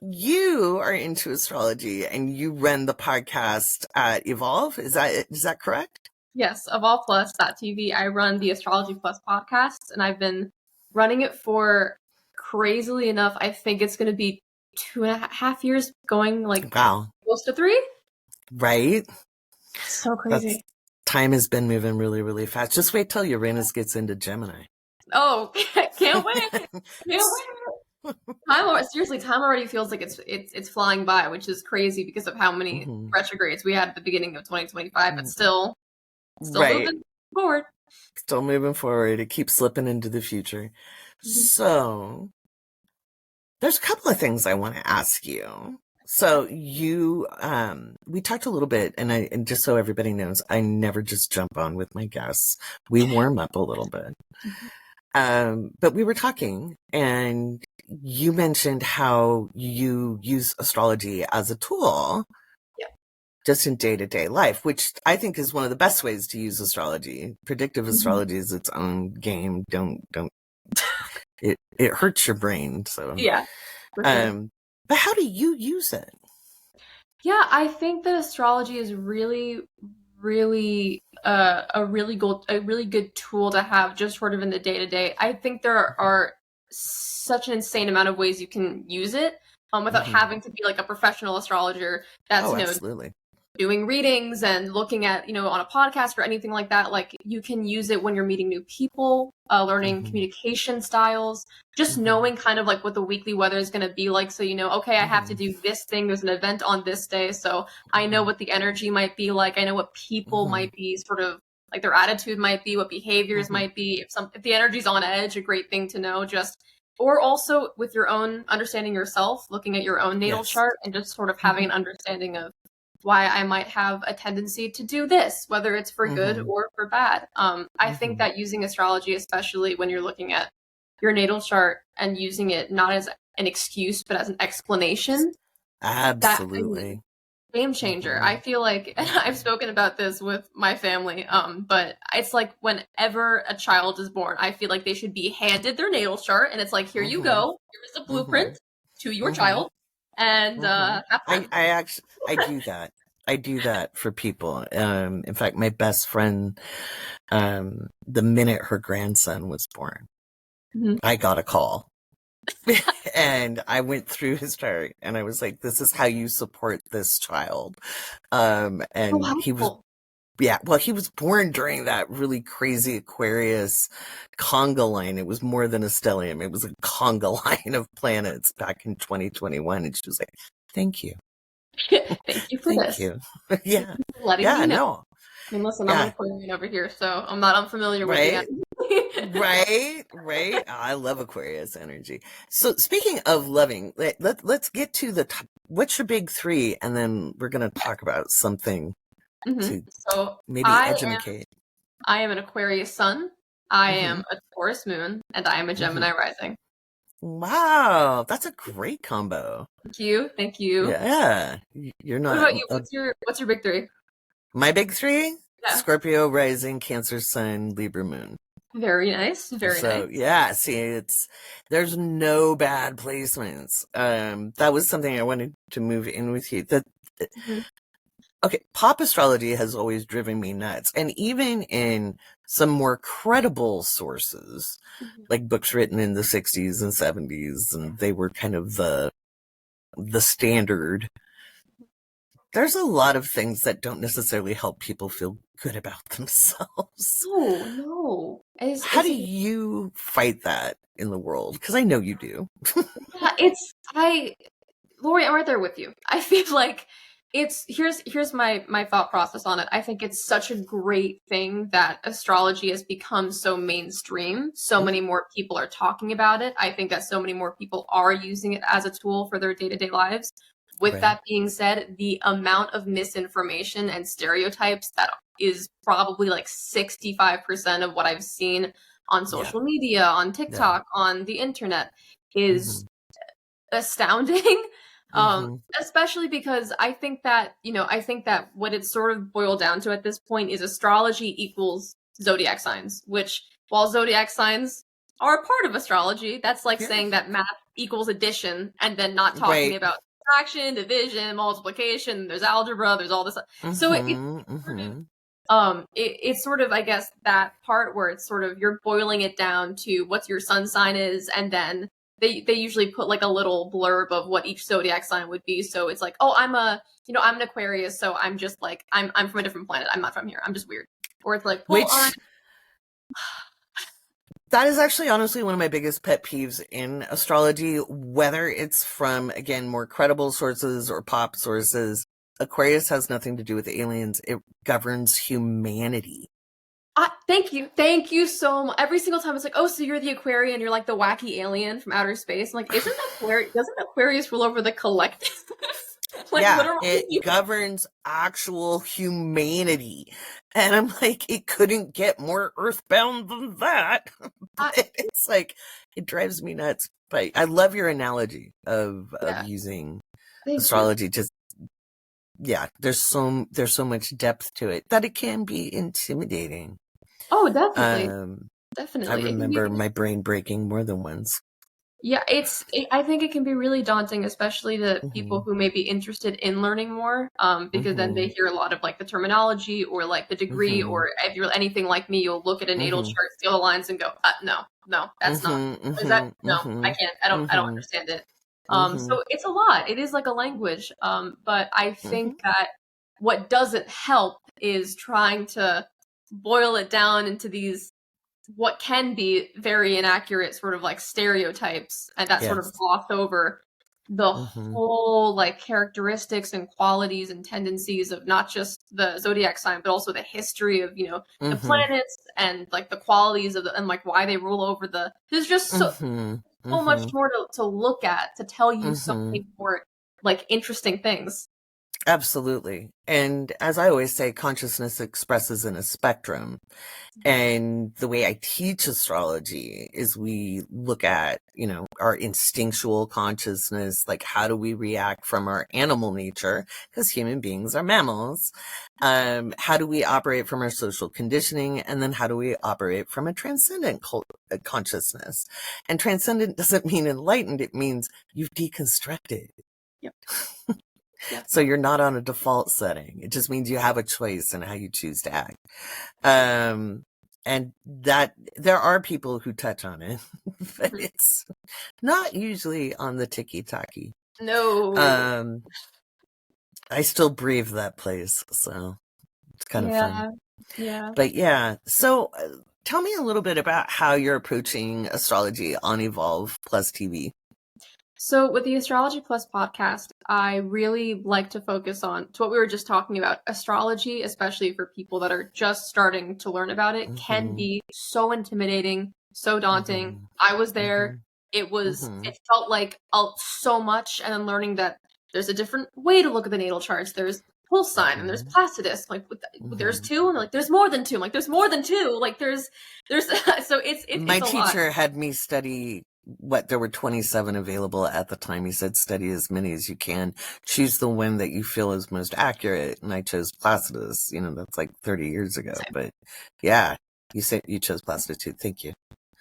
you are into astrology and you run the podcast at Evolve. Is that correct? Yes, evolveplus.tv. I run the Astrology Plus podcast, and I've been running it for, crazily enough, I think it's going to be 2.5 years, going like close to 3. Right? So crazy. Time has been moving really, really fast. Just wait till Uranus gets into Gemini. Oh, can't wait. Can't wait. Time already feels like it's flying by, which is crazy because of how many retrogrades we had at the beginning of 2025, but still right. Moving forward. Still moving forward. It keeps slipping into the future. So there's a couple of things I want to ask you. So you, we talked a little bit, and just so everybody knows, I never just jump on with my guests. We warm up a little bit. But we were talking, and you mentioned how you use astrology as a tool just in day-to-day life, which I think is one of the best ways to use astrology. Predictive astrology is its own game. Don't it hurts your brain. So yeah. Sure. But how do you use it? Yeah, I think that astrology is really a really good tool to have just sort of in the day-to-day. I think there are such an insane amount of ways you can use it without having to be like a professional astrologer that's absolutely doing readings and looking at, on a podcast or anything like that. Like, you can use it when you're meeting new people, learning communication styles, just knowing kind of like what the weekly weather is going to be like. So, okay, I have to do this thing. There's an event on this day. So I know what the energy might be like. I know what people might be sort of like, their attitude might be, what behaviors might be. If the energy's on edge, a great thing to know. Or also with your own understanding yourself, looking at your own natal chart and just sort of having an understanding of why I might have a tendency to do this, whether it's for good or for bad. I think that using astrology, especially when you're looking at your natal chart and using it not as an excuse, but as an explanation. Absolutely. Game changer. I feel like, and I've spoken about this with my family, but it's like whenever a child is born, I feel like they should be handed their natal chart, and it's like, here you go. Here's a blueprint to your child. And I do that. I do that for people. In fact, my best friend, the minute her grandson was born, I got a call. And I went through his chart and I was like, this is how you support this child. And he was, he was born during that really crazy Aquarius conga line. It was more than a stellium. It was a conga line of planets back in 2021. And she was like, thank you. Thank you for this. Thank you. Yeah. Letting me know. No. I mean, listen, I'm an Aquarian over here, so I'm not unfamiliar with it. Right. I love Aquarius energy. So speaking of loving, let's get to the top. What's your big 3? And then we're going to talk about something to maybe educate. I am an Aquarius sun. I am a Taurus moon, and I am a Gemini rising. Wow, that's a great combo. Thank you. Yeah, you're not. What about you? What's your big 3? My big 3? Yeah. Scorpio rising, Cancer sun, Libra moon. Very nice. Very nice. So yeah, see, there's no bad placements. That was something I wanted to move in with you. Okay, pop astrology has always driven me nuts. And even in some more credible sources, like books written in the 60s and 70s, and they were kind of the standard. There's a lot of things that don't necessarily help people feel good about themselves. No. How do you fight that in the world? Because I know you do. Yeah, Laurie, I'm right there with you. I feel like here's my thought process on it. I think it's such a great thing that astrology has become so mainstream. So many more people are talking about it. I think that so many more people are using it as a tool for their day-to-day lives. With that being said, the amount of misinformation and stereotypes that is probably like 65% of what I've seen on social media, on TikTok, on the internet is astounding. Especially because I think that what it's sort of boiled down to at this point is astrology equals zodiac signs, which while zodiac signs are a part of astrology, that's like saying that math equals addition and then not talking about subtraction, division, multiplication, there's algebra, there's all this. So it's sort of, I guess, that part where it's sort of you're boiling it down to what your sun sign is, and then they usually put like a little blurb of what each zodiac sign would be. So it's like, oh, I'm an Aquarius, so I'm just like I'm from a different planet. I'm not from here. I'm just weird. Or it's like, that is actually honestly one of my biggest pet peeves in astrology, whether it's from, again, more credible sources or pop sources. Aquarius has nothing to do with aliens. It governs humanity. Thank you so much. Every single time it's like, oh, so you're the Aquarian, you're like the wacky alien from outer space. I'm like, doesn't Aquarius rule over the collective? Literally. It governs actual humanity. And I'm like, it couldn't get more earthbound than that. But it's like, it drives me nuts. But I love your analogy of using astrology. There's so much depth to it that it can be intimidating. Oh, definitely. Definitely. I remember my brain breaking more than once. Yeah, I think it can be really daunting, especially to people who may be interested in learning more, because then they hear a lot of like the terminology or like the degree, or if you're anything like me, you'll look at a natal chart, see all the lines, and go, no, that's not. Is that no? I can't. I don't understand it. So it's a lot. It is like a language. But I think that what doesn't help is trying to boil it down into these what can be very inaccurate sort of like stereotypes, and that sort of gloss over the whole like characteristics and qualities and tendencies of not just the zodiac sign, but also the history of, the planets and like the qualities of and like why they rule over there's just so much more to look at to tell you so many more like interesting things. Absolutely. And as I always say, consciousness expresses in a spectrum. And the way I teach astrology is we look at, our instinctual consciousness, like how do we react from our animal nature, because human beings are mammals. How do we operate from our social conditioning? And then how do we operate from a transcendent consciousness? And transcendent doesn't mean enlightened. It means you've deconstructed. Yep. So you're not on a default setting. It just means you have a choice in how you choose to act. And that there are people who touch on it, but it's not usually on the ticky-tacky. No. I still breathe that place, so it's kind of fun. Yeah. But so tell me a little bit about how you're approaching astrology on Evolve Plus TV. So with the Astrology Plus podcast, I really like to focus on what we were just talking about. Astrology, especially for people that are just starting to learn about it, can be so intimidating, so daunting. I was there. It felt like so much. And then learning that there's a different way to look at the natal charts. There's pulse sign and there's Placidus. Like there's two, and like there's more than two. I'm like there's more than two. Like there's so it's my teacher lot. had me study. There were 27 available at the time. He said, study as many as you can. Choose the one that you feel is most accurate. And I chose Placidus. That's like 30 years ago. But yeah, You said you chose Plastitude. Thank you.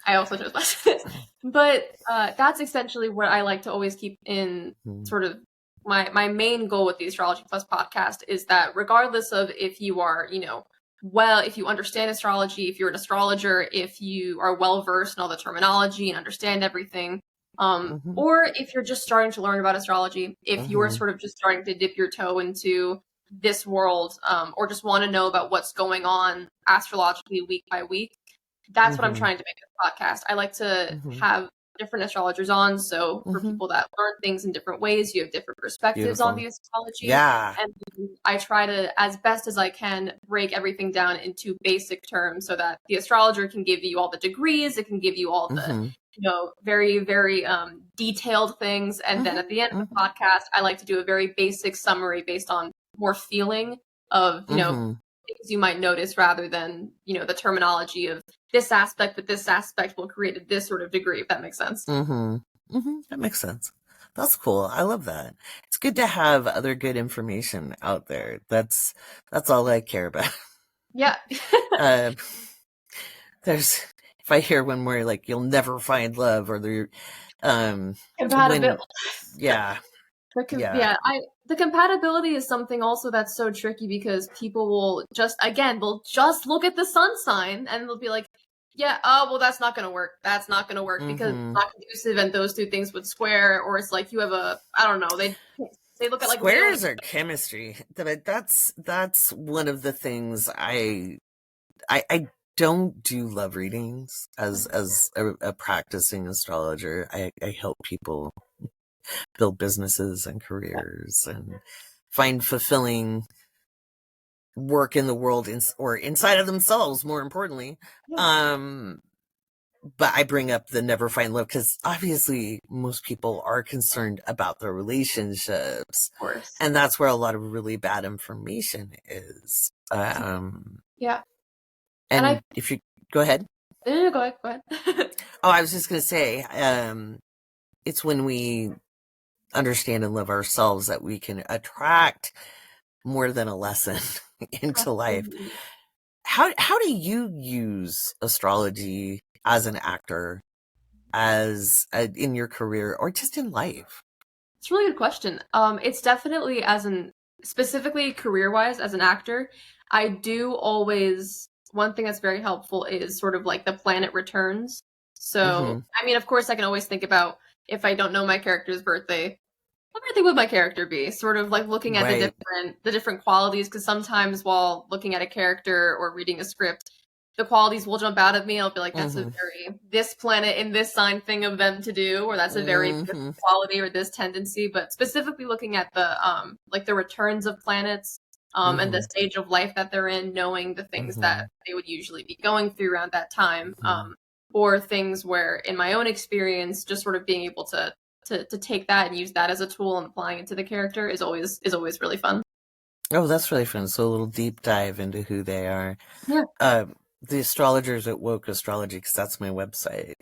I also chose Plastitude. But that's essentially what I like to always keep in sort of my main goal with the Astrology Plus podcast is that regardless of if you are, if you understand astrology, if you're an astrologer, if you are well versed in all the terminology and understand everything, or if you're just starting to learn about astrology, if you're sort of just starting to dip your toe into this world, or just want to know about what's going on astrologically week by week, that's what I'm trying to make this podcast. I like to have different astrologers on, so for people that learn things in different ways, you have different perspectives on the astrology. Yeah. And I try to, as best as I can, break everything down into basic terms so that the astrologer can give you all the degrees, it can give you all the very, very detailed things. And then at the end of the podcast, I like to do a very basic summary based on more feeling of, things you might notice rather than, the terminology of this aspect with this aspect will create this sort of degree, if that makes sense. That makes sense. That's cool. I love that. It's good to have other good information out there. That's all I care about. Yeah. There's, if I hear one more like you'll never find love, or the compatibility. The the compatibility is something also that's so tricky because people will just look at the sun sign and they'll be like, that's not going to work. That's not going to work because it's not conducive and those two things would square. Or it's like you have they look at like squares or chemistry. That's one of the things I don't do love readings as a practicing astrologer. I help people build businesses and careers and find fulfilling work in the world or inside of themselves, more importantly. But I bring up the never find love because obviously most people are concerned about their relationships. Of course. And that's where a lot of really bad information is. And if you go ahead. No, go ahead. I was just going to say, it's when we understand and love ourselves that we can attract more than a lesson into life. How do you use astrology as an actor, in your career, or just in life? It's a really good question. It's definitely specifically career-wise as an actor, I do always, one thing that's very helpful is sort of like the planet returns. So, I mean, of course I can always think about if I don't know my character's birthday, what birthday would my character be? Sort of like looking at the different qualities, because sometimes while looking at a character or reading a script, the qualities will jump out at me. I'll be like, that's a very this planet in this sign thing of them to do, or that's a very this quality or this tendency. But specifically looking at the like the returns of planets and the stage of life that they're in, knowing the things that they would usually be going through around that time, or things where, in my own experience, just sort of being able to take that and use that as a tool and applying it to the character is always really fun. Oh, that's really fun. So a little deep dive into who they are. Yeah. The astrologers at Woke Astrology, because that's my website,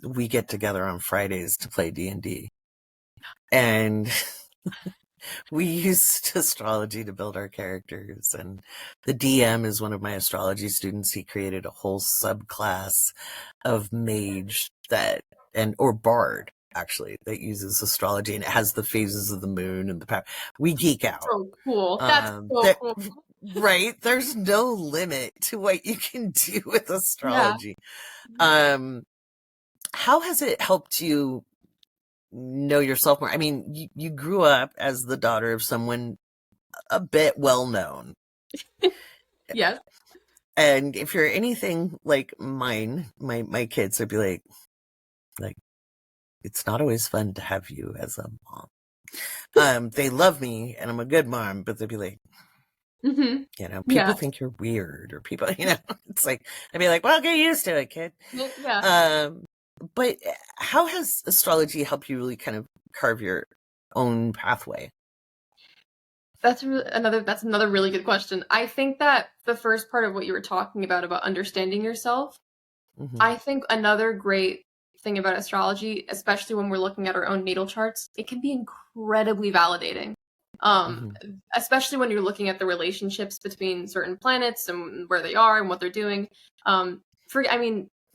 we get together on Fridays to play D&D. And we used astrology to build our characters. And the DM is one of my astrology students. He created a whole subclass of mage or bard, actually, that uses astrology, and it has the phases of the moon and the power. We geek out. So cool. That's so cool. Right? There's no limit to what you can do with astrology. Yeah. How has it helped you know yourself more? I mean, you grew up as the daughter of someone a bit well known. Yes. And if you're anything like mine, my kids would be like, it's not always fun to have you as a mom. They love me and I'm a good mom, but they'd be like, people think you're weird, or people, it's like, I'd be like, well, get used to it, kid. Yeah. But how has astrology helped you really kind of carve your own pathway? That's another really good question. I think that the first part of what you were talking about understanding yourself, I think another great thing about astrology, especially when we're looking at our own natal charts, it can be incredibly validating. especially when you're looking at the relationships between certain planets and where they are and what they're doing.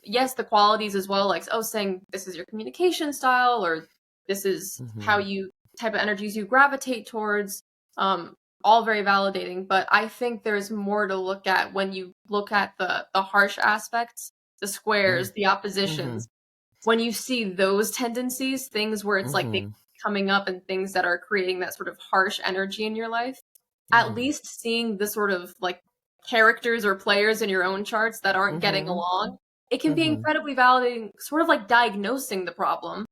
Yes, the qualities as well, like, saying this is your communication style, or this is how you type of energies you gravitate towards, all very validating. But I think there's more to look at when you look at the harsh aspects, the squares, the oppositions. When you see those tendencies, things where it's like they coming up and things that are creating that sort of harsh energy in your life, at least seeing the sort of like characters or players in your own charts that aren't getting along, it can be incredibly validating, sort of like diagnosing the problem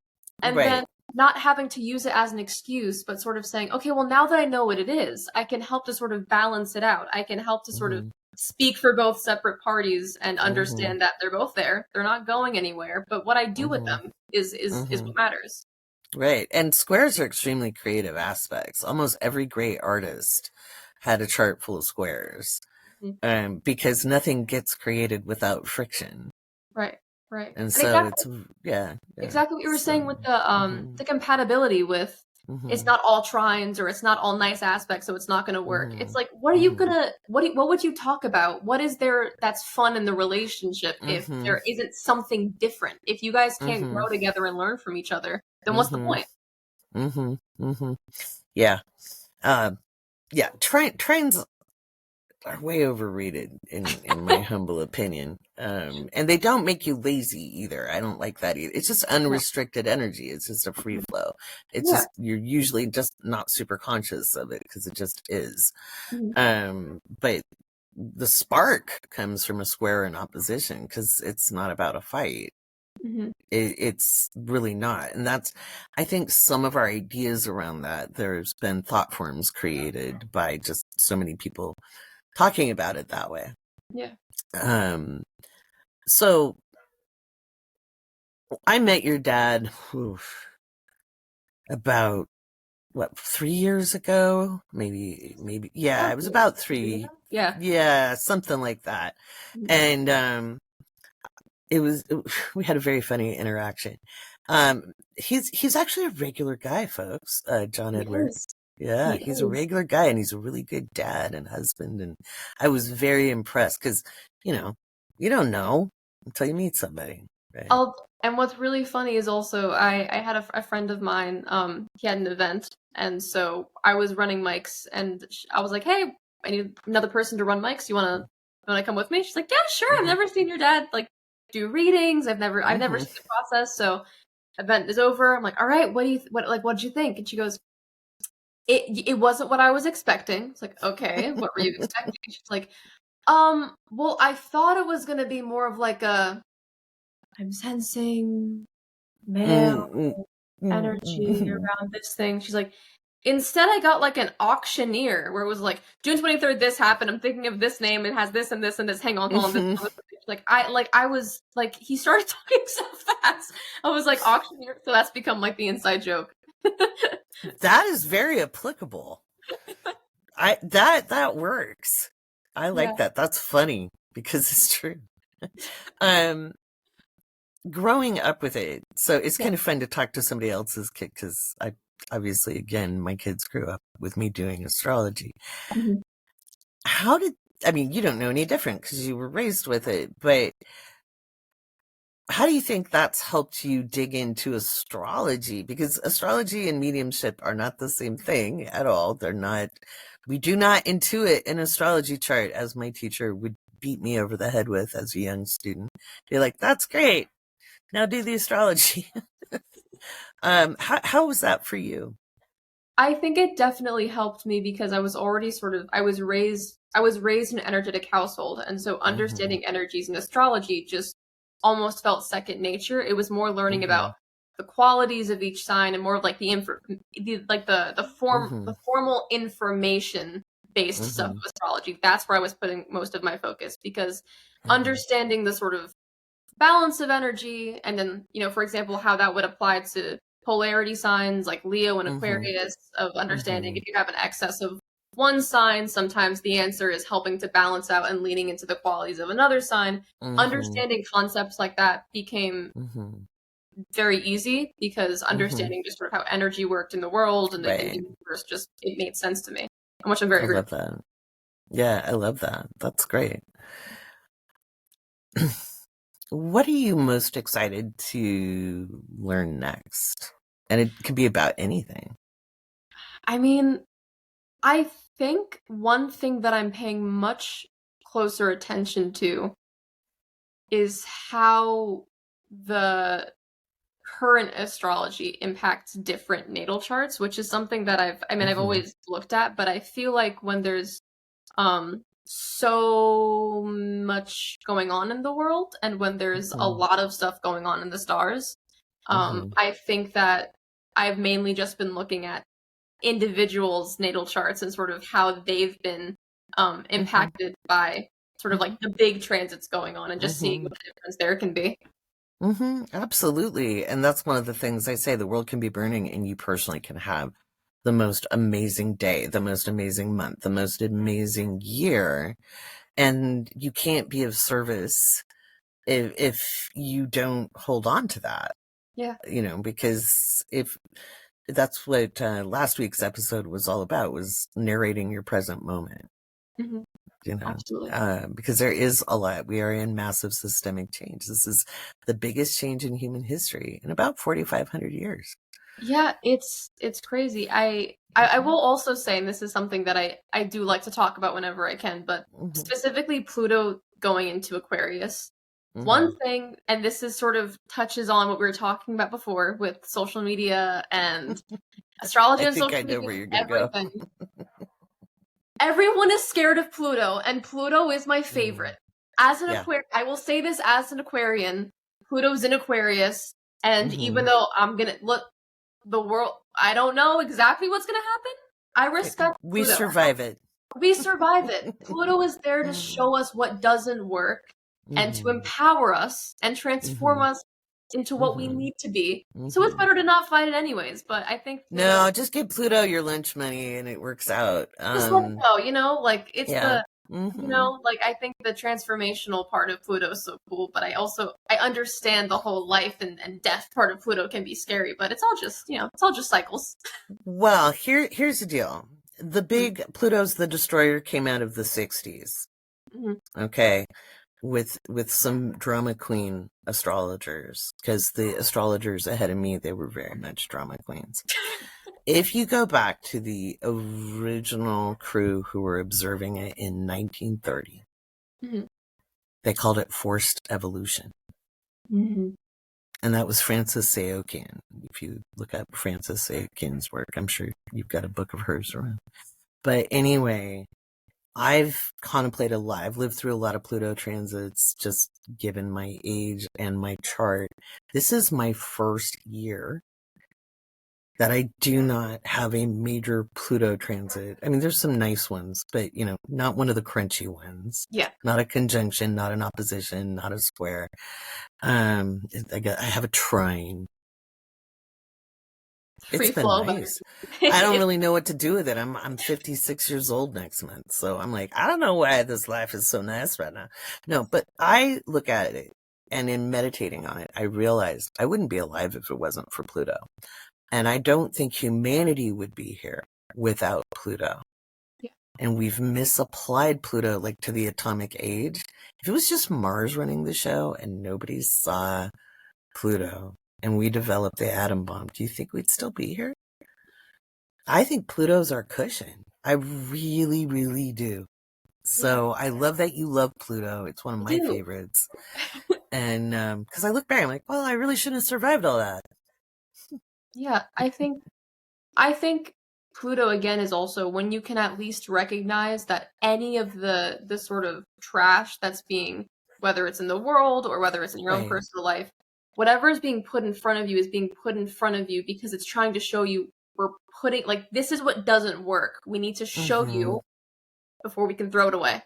and then not having to use it as an excuse, but sort of saying, okay, well, now that I know what it is, I can help to sort of balance it out. I can help to sort of speak for both separate parties and understand that they're both there. They're not going anywhere, but what I do with them is what matters. Right. And squares are extremely creative aspects. Almost every great artist had a chart full of squares, because nothing gets created without friction. Right. And so it's exactly what you were saying with the compatibility with it's not all trines or it's not all nice aspects, so it's not going to work. It's like, what are you gonna what would you talk about? What is there that's fun in the relationship if there isn't something different? If you guys can't grow together and learn from each other, then what's the point? Yeah. Trines are way overrated in my humble opinion. And they don't make you lazy either. I don't like that either. It's just unrestricted energy. It's just a free flow. It's just, you're usually just not super conscious of it because it just is. But the spark comes from a square in opposition because it's not about a fight. It's really not. And that's, I think, some of our ideas around that. There's been thought forms created by just so many people talking about it that way. So I met your dad about 3 years ago, maybe it was about 3. Something like that. And we had a very funny interaction. He's actually a regular guy, folks. John Edward. He's a regular guy, and he's a really good dad and husband. And I was very impressed because, you don't know until you meet somebody. Right? And what's really funny is also I had a friend of mine. He had an event, and so I was running mics, and I was like, "Hey, I need another person to run mics. You wanna come with me?" She's like, "Yeah, sure. I've never seen your dad like do readings. I've never seen the process." So event is over. I'm like, "All right, what did you think?" And she goes, It wasn't what I was expecting. It's like, okay, what were you expecting? She's like, well, I thought it was gonna be more of like I'm sensing male energy around this thing. She's like, instead I got like an auctioneer where it was like, June 23rd, this happened. I'm thinking of this name. It has this and this and this. Hang on, hold on. This. I was like, he started talking so fast. I was like, auctioneer. So that's become like the inside joke. That is very applicable. That works. I like that. That's funny because it's true. Growing up with it, so it's kind of fun to talk to somebody else's kid because I obviously, again, my kids grew up with me doing astrology. You don't know any different because you were raised with it, but how do you think that's helped you dig into astrology? Because astrology and mediumship are not the same thing at all. They're not. We do not intuit an astrology chart, as my teacher would beat me over the head with as a young student. Be like, "That's great. Now do the astrology." How was that for you? I think it definitely helped me because I was already I was raised in an energetic household, and so understanding energies and astrology just almost felt second nature. It was more learning about the qualities of each sign and more of like the formal information based stuff of astrology. That's where I was putting most of my focus because understanding the sort of balance of energy and then, for example, how that would apply to polarity signs like Leo and Aquarius, of understanding if you have an excess of one sign, sometimes the answer is helping to balance out and leaning into the qualities of another sign. Understanding concepts like that became very easy because understanding just sort of how energy worked in the world and the universe just, it made sense to me. Which I'm very I love that. Yeah, I love that. That's great. What are you most excited to learn next? And it could be about anything. I mean, I think one thing that I'm paying much closer attention to is how the current astrology impacts different natal charts, which is something that I've always looked at, but I feel like when there's so much going on in the world and when there's a lot of stuff going on in the stars, I think that I've mainly just been looking at individuals' natal charts and sort of how they've been impacted by sort of like the big transits going on and just seeing what the difference there can be. Absolutely. And that's one of the things I say, the world can be burning and you personally can have the most amazing day, the most amazing month, the most amazing year. And you can't be of service if you don't hold on to that. Yeah. You know, because if that's what last week's episode was all about, was narrating your present moment. You know, absolutely. Because there is a lot. We are in massive systemic change. This is the biggest change in human history in about 4,500 years. Yeah, it's crazy. I will also say, and this is something that I do like to talk about whenever I can, but specifically Pluto going into Aquarius. One thing, and this is sort of touches on what we were talking about before with social media and astrology and social media, where you're gonna everything. Go. Everyone is scared of Pluto, and Pluto is my favorite. As an Aquarian, I will say this as an Aquarian, Pluto's in Aquarius, and even though I'm gonna look the world, I don't know exactly what's gonna happen. I respect Pluto. We survive it. We survive it. Pluto is there to show us what doesn't work and to empower us and transform us into what we need to be. So it's better to not fight it anyways. But I think just give Pluto your lunch money and it works out. Just let it go, you know, like it's the you know, like I think the transformational part of Pluto is so cool, but I understand the whole life and death part of Pluto can be scary, but it's all just, you know, it's all just cycles. Well, here's the deal. The big Pluto's the destroyer came out of the 60s. Okay. With some drama queen astrologers, because the astrologers ahead of me, they were very much drama queens. If you go back to the original crew who were observing it in 1930, they called it forced evolution. And that was Frances Sayokian. If you look up Frances Sayokian's work, I'm sure you've got a book of hers around. But anyway, I've contemplated a lot. I've lived through a lot of Pluto transits, just given my age and my chart. This is my first year that I do not have a major Pluto transit. I mean, there's some nice ones, but, you know, not one of the crunchy ones. Yeah. Not a conjunction, not an opposition, not a square. I have a trine. It's been nice. I don't really know what to do with it. I'm 56 years old next month. So I'm like, I don't know why this life is so nice right now. No, but I look at it, and in meditating on it, I realized I wouldn't be alive if it wasn't for Pluto. And I don't think humanity would be here without Pluto. Yeah. And we've misapplied Pluto like to the atomic age. If it was just Mars running the show and nobody saw Pluto and we developed the atom bomb, do you think we'd still be here? I think Pluto's our cushion. I really, really do. So I love that you love Pluto. It's one of my favorites. And because I look back, I'm like, well, I really shouldn't have survived all that. Yeah, I think Pluto again is also when you can at least recognize that any of the sort of trash that's being, whether it's in the world or whether it's in your own personal life, whatever is being put in front of you is being put in front of you because it's trying to show you we're putting, like, this is what doesn't work. We need to show you before we can throw it away.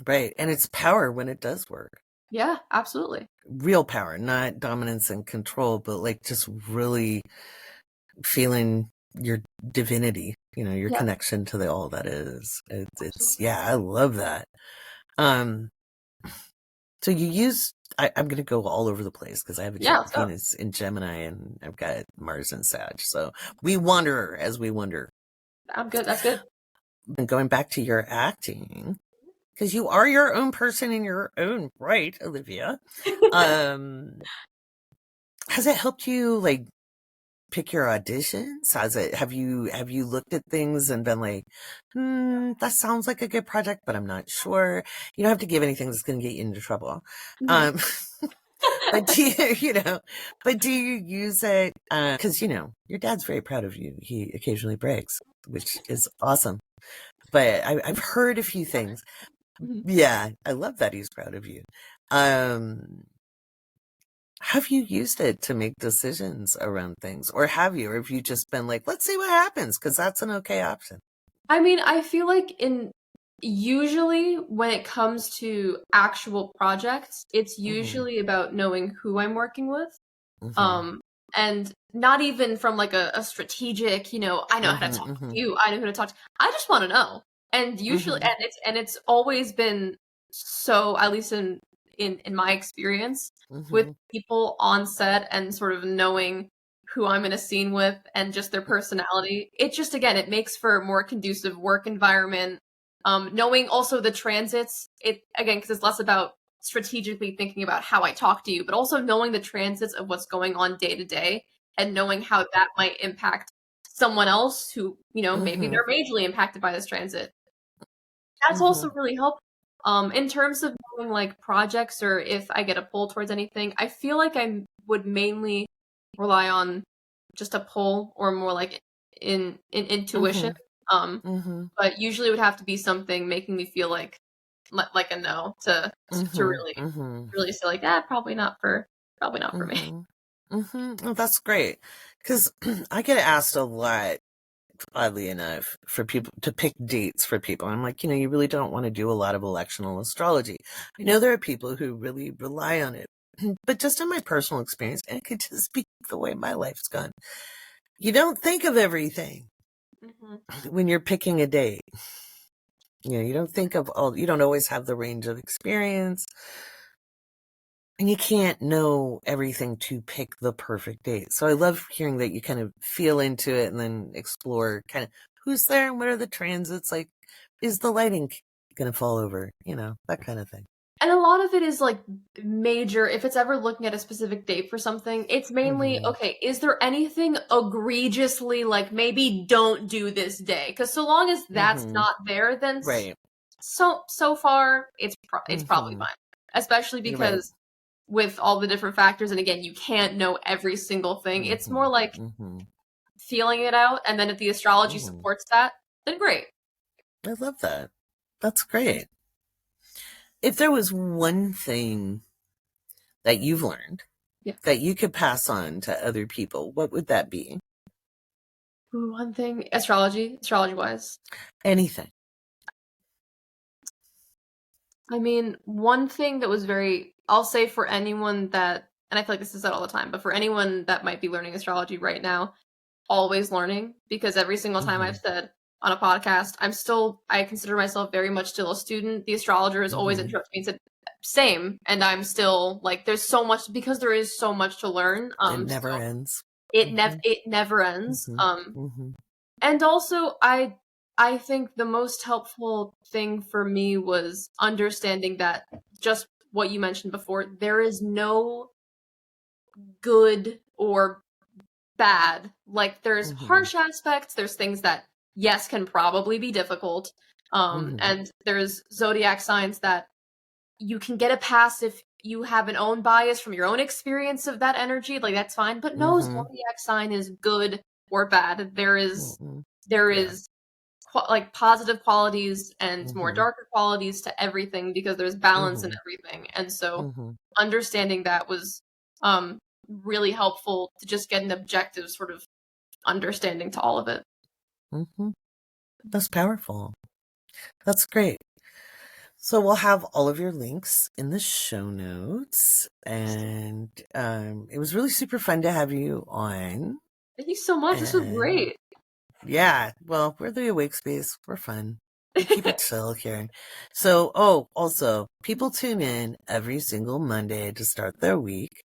Right. And it's power when it does work. Yeah, absolutely. Real power, not dominance and control, but like just really feeling your divinity, you know, your connection to the all that is. It's I love that. So you use I'm going to go all over the place because I have a Venus in Gemini and I've got Mars in Sag. So we wander as we wonder. I'm good. That's good. And going back to your acting, because you are your own person in your own right, Olivia. Has it helped you like pick your auditions? Have you looked at things and been like, that sounds like a good project, but I'm not sure. You don't have to give anything that's going to get you into trouble. But do you use it? Because your dad's very proud of you. He occasionally breaks, which is awesome. But I've heard a few things. Yeah, I love that he's proud of you. Have you used it to make decisions around things, or have you just been like, let's see what happens, because that's an okay option? I mean, I feel like usually when it comes to actual projects, it's usually about knowing who I'm working with. And not even from like a strategic, I know how to talk to you, I know who to talk to. I just want to know. And usually, and it's always been so, at least in my experience, with people on set and sort of knowing who I'm in a scene with and just their personality. It just, again, it makes for a more conducive work environment. Knowing also the transits, because it's less about strategically thinking about how I talk to you, but also knowing the transits of what's going on day to day and knowing how that might impact someone else who, maybe they're majorly impacted by this transit. That's also really helpful. In terms of knowing like projects or if I get a pull towards anything, I feel like I would mainly rely on just a pull or more like in intuition. But usually it would have to be something making me feel like a no to really say like, probably not for me. Well, that's great, because I get asked a lot, oddly enough, for people to pick dates for people. I'm like, you really don't want to do a lot of electional astrology. I know there are people who really rely on it, but just in my personal experience, and it could just be the way my life's gone, you don't think of everything when you're picking a date. You don't think of you don't always have the range of experience, and you can't know everything to pick the perfect date. So I love hearing that you kind of feel into it and then explore kind of who's there and what are the transits, like, is the lighting going to fall over, that kind of thing. And a lot of it is like major, if it's ever looking at a specific date for something, it's mainly, okay, is there anything egregiously like maybe don't do this day? Because so long as that's not there, then so far it's probably fine. Especially because with all the different factors, and again, you can't know every single thing. It's more like feeling it out, and then if the astrology supports that, then great. I love that. That's great. If there was one thing that you've learned that you could pass on to other people, what would that be? One thing, astrology-wise? Anything. I mean, one thing that was I'll say for anyone that, and I feel like this is said all the time, but for anyone that might be learning astrology right now, always learning, because every single time I've said on a podcast, I consider myself very much still a student. The astrologer has always interrupted me and said, same, and I'm still like, there's so much, because there is so much to learn. It never ends. It never ends. And also I think the most helpful thing for me was understanding that, just what you mentioned before, there is no good or bad. Like, there's harsh aspects, there's things that, yes, can probably be difficult. And there's zodiac signs that you can get a pass if you have an own bias from your own experience of that energy, like that's fine. But no zodiac sign is good or bad. There is like positive qualities and more darker qualities to everything, because there's balance in everything. And so understanding that was really helpful to just get an objective sort of understanding to all of it. That's powerful. That's great. So we'll have all of your links in the show notes, and it was really super fun to have you on. Thank you so much. This was great. Yeah, well, we're the Awake Space. We're fun. We keep it chill here. So, also, people tune in every single Monday to start their week.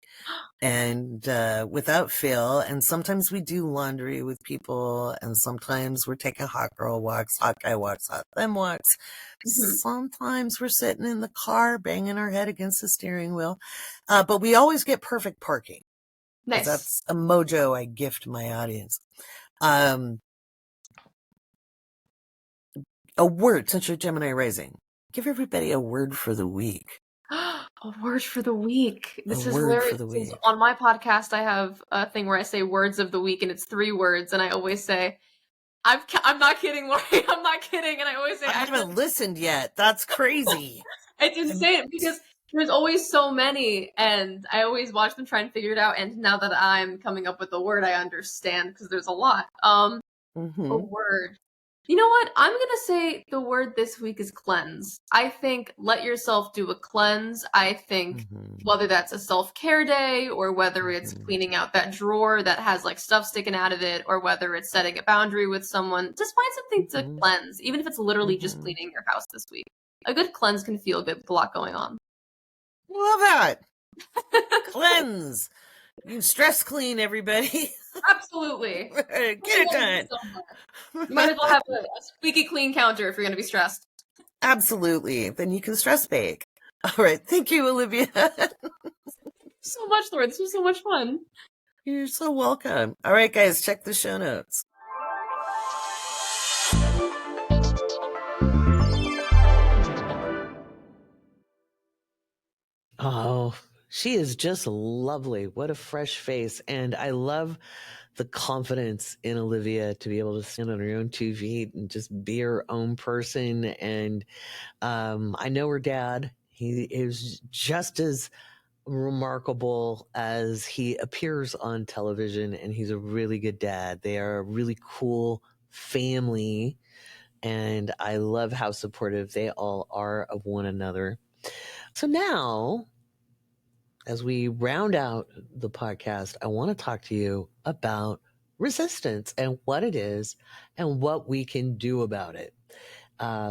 And without fail, and sometimes we do laundry with people, and sometimes we're taking hot girl walks, hot guy walks, hot them walks. Sometimes we're sitting in the car banging our head against the steering wheel. But we always get perfect parking. Nice. That's a mojo I gift my audience. A word, since you're Gemini rising. Give everybody a word for the week. A word for the week. This is word hilarious. for the week. On my podcast, I have a thing where I say words of the week, and it's 3 words, and I always say, I'm not kidding, Laurie. I'm not kidding. And I always say, I haven't listened yet. That's crazy. It's insane because there's always so many, and I always watch them try and figure it out. And now that I'm coming up with a word, I understand because there's a lot. A word. You know what? I'm gonna say the word this week is cleanse. I think let yourself do a cleanse. I think whether that's a self-care day or whether it's cleaning out that drawer that has like stuff sticking out of it, or whether it's setting a boundary with someone, just find something to cleanse, even if it's literally just cleaning your house this week. A good cleanse can feel good with a lot going on. Love that. Cleanse. You stress clean, everybody. Absolutely. Get it done. You might as well have a squeaky clean counter if you're going to be stressed. Absolutely. Then you can stress bake. All right. Thank you, Olivia. So much, Laurie. This was so much fun. You're so welcome. All right, guys, check the show notes. Oh, she is just lovely. What a fresh face. And I love the confidence in Olivia to be able to stand on her own 2 feet and just be her own person. And I know her dad. He is just as remarkable as he appears on television, and he's a really good dad. They are a really cool family, and I love how supportive they all are of one another. So now, as we round out the podcast, I want to talk to you about resistance and what it is and what we can do about it.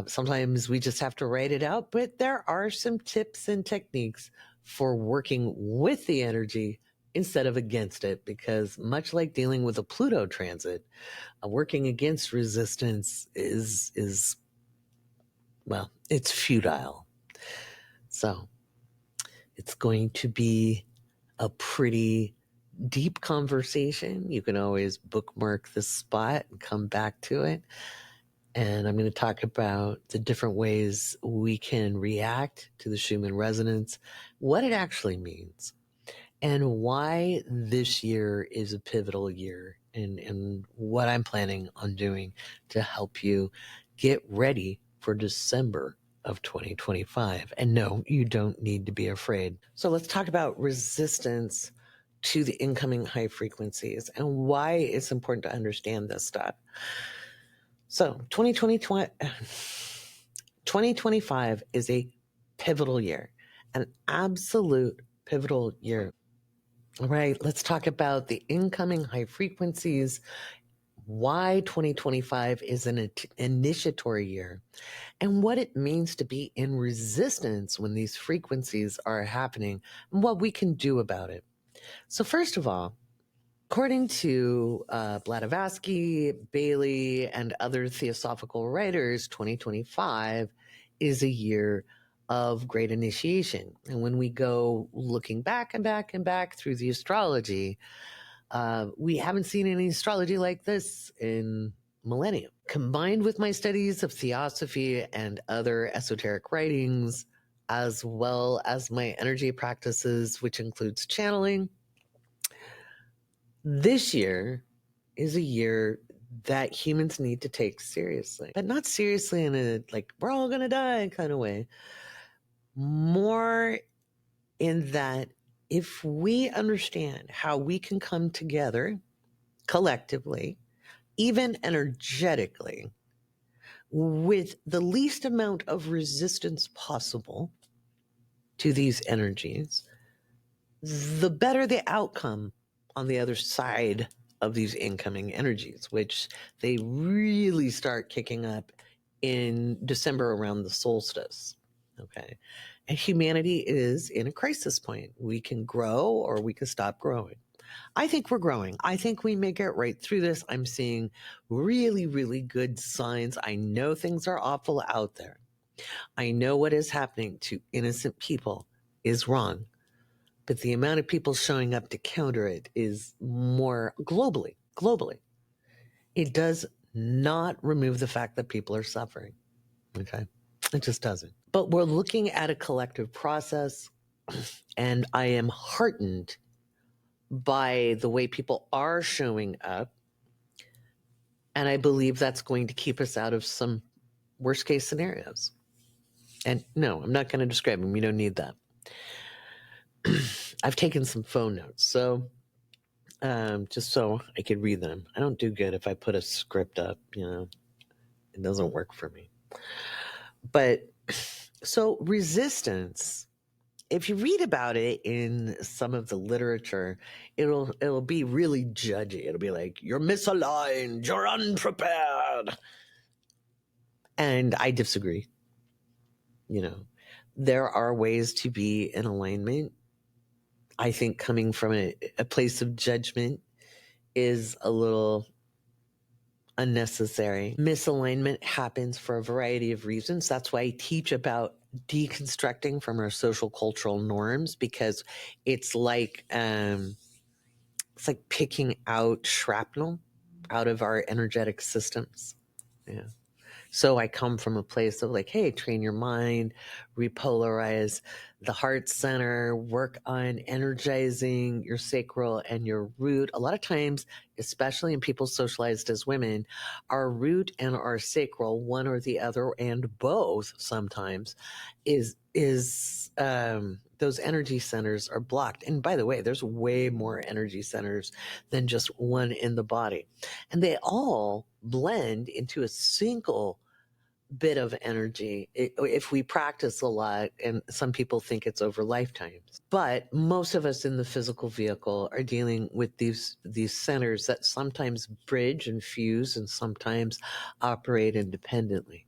Sometimes we just have to write it out, but there are some tips and techniques for working with the energy instead of against it, because much like dealing with a Pluto transit, working against resistance is well, it's futile. So it's going to be a pretty deep conversation. You can always bookmark this spot and come back to it. And I'm going to talk about the different ways we can react to the Schumann Resonance, what it actually means, and why this year is a pivotal year, and what I'm planning on doing to help you get ready for December of 2025. And no, you don't need to be afraid. So let's talk about resistance to the incoming high frequencies and why it's important to understand this stuff. So 2025 is a pivotal year, an absolute pivotal year. All right, let's talk about the incoming high frequencies, why 2025 is an initiatory year, and what it means to be in resistance when these frequencies are happening, and what we can do about it. So first of all, according to Blavatsky, Bailey, and other theosophical writers, 2025 is a year of great initiation. And when we go looking back and back and back through the astrology, we haven't seen any astrology like this in millennia. Combined with my studies of theosophy and other esoteric writings, as well as my energy practices, which includes channeling, this year is a year that humans need to take seriously, but not seriously in a like we're all gonna die kind of way. More in that if we understand how we can come together collectively, even energetically, with the least amount of resistance possible to these energies, the better the outcome on the other side of these incoming energies, which they really start kicking up in December around the solstice. Okay. And humanity is in a crisis point. We can grow or we can stop growing. I think we're growing. I think we may get right through this. I'm seeing really, really good signs. I know things are awful out there. I know what is happening to innocent people is wrong. But the amount of people showing up to counter it is more globally. It does not remove the fact that people are suffering. Okay. It just doesn't. But we're looking at a collective process, and I am heartened by the way people are showing up. And I believe that's going to keep us out of some worst case scenarios. And no, I'm not going to describe them. You don't need that. I've taken some phone notes. So just so I could read them. I don't do good if I put a script up, it doesn't work for me. But so resistance, if you read about it in some of the literature, it'll be really judgy. It'll be like, you're misaligned, you're unprepared. And I disagree. There are ways to be in alignment. I think coming from a place of judgment is a little unnecessary. Misalignment happens for a variety of reasons. That's why I teach about deconstructing from our social cultural norms, because it's like picking out shrapnel out of our energetic systems. Yeah. So I come from a place of like, hey, train your mind, repolarize the heart center, work on energizing your sacral and your root. A lot of times, especially in people socialized as women, our root and our sacral, one or the other, and both sometimes, is those energy centers are blocked. And by the way, there's way more energy centers than just one in the body. And they all blend into a single bit of energy if we practice a lot, and some people think it's over lifetimes. But most of us in the physical vehicle are dealing with these centers that sometimes bridge and fuse and sometimes operate independently.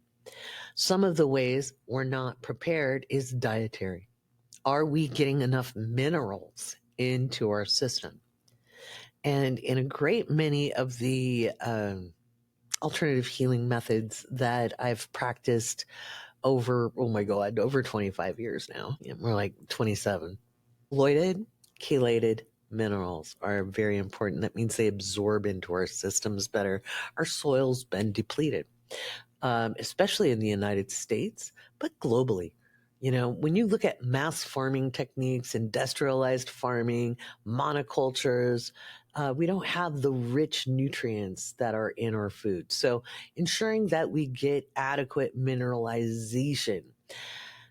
Some of the ways we're not prepared is dietary. Are we getting enough minerals into our system? And in a great many of the alternative healing methods that I've practiced over 25 years now. More like 27. Colloided, chelated minerals are very important. That means they absorb into our systems better. Our soil's been depleted, especially in the United States, but globally. When you look at mass farming techniques, industrialized farming, monocultures, we don't have the rich nutrients that are in our food. So ensuring that we get adequate mineralization.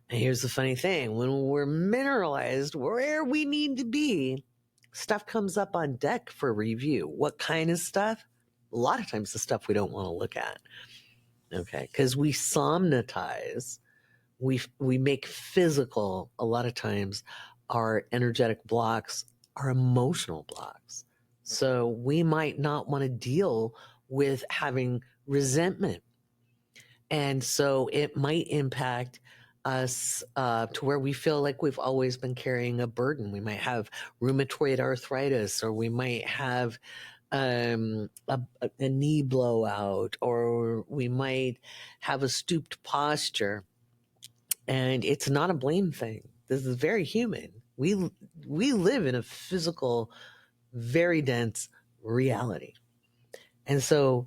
And here's the funny thing. When we're mineralized where we need to be, stuff comes up on deck for review. What kind of stuff? A lot of times the stuff we don't want to look at. Okay, because we somnatize. We make physical, a lot of times, our energetic blocks, our emotional blocks. So we might not want to deal with having resentment. And so it might impact us to where we feel like we've always been carrying a burden. We might have rheumatoid arthritis, or we might have a knee blowout, or we might have a stooped posture. And it's not a blame thing. This is very human. We live in a physical, very dense reality. And so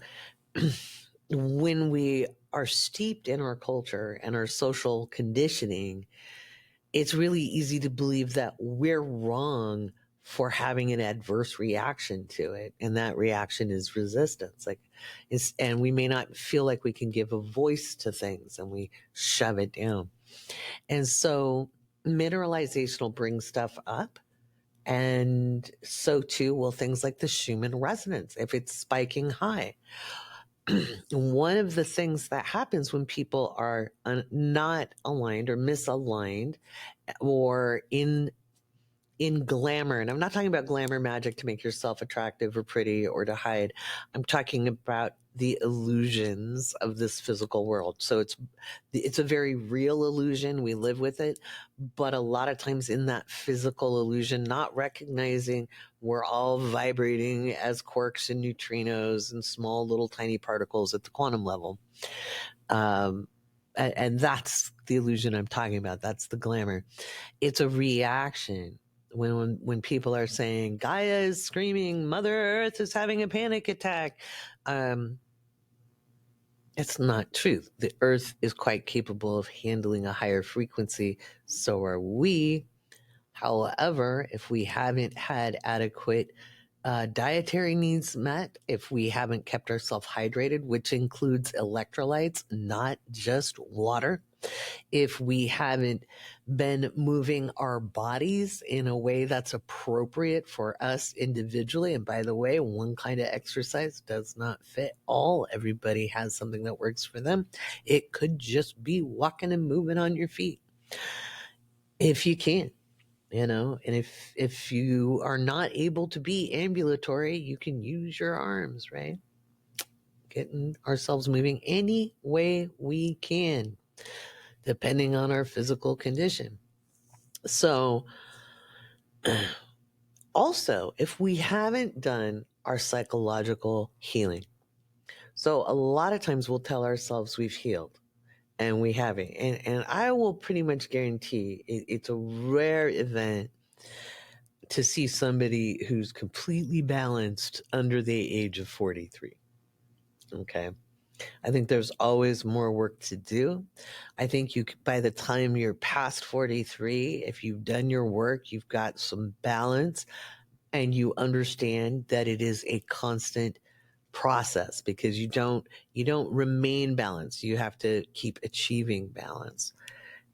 when we are steeped in our culture and our social conditioning, it's really easy to believe that we're wrong for having an adverse reaction to it. And that reaction is resistance. And we may not feel like we can give a voice to things, and we shove it down. And so mineralization will bring stuff up. And so too will things like the Schumann Resonance, if it's spiking high. One of the things that happens when people are not aligned or misaligned, or in glamour, and I'm not talking about glamour magic to make yourself attractive or pretty or to hide. I'm talking about the illusions of this physical world. So it's a very real illusion. We live with it, but a lot of times in that physical illusion, not recognizing we're all vibrating as quarks and neutrinos and small little tiny particles at the quantum level. And that's the illusion I'm talking about. That's the glamour. It's a reaction. When people are saying Gaia is screaming, Mother Earth is having a panic attack, it's not true. The Earth is quite capable of handling a higher frequency. So are we. However, if we haven't had adequate dietary needs met, if we haven't kept ourselves hydrated, which includes electrolytes, not just water, if we haven't been moving our bodies in a way that's appropriate for us individually. And by the way, one kind of exercise does not fit all. Everybody has something that works for them. It could just be walking and moving on your feet. If you can, and if you are not able to be ambulatory, you can use your arms, right? Getting ourselves moving any way we can, depending on our physical condition. So also, if we haven't done our psychological healing, so a lot of times we'll tell ourselves we've healed and we haven't. And I will pretty much guarantee it's a rare event to see somebody who's completely balanced under the age of 43. Okay. I think there's always more work to do. I think by the time you're past 43, if you've done your work, you've got some balance and you understand that it is a constant process because you don't remain balanced. You have to keep achieving balance.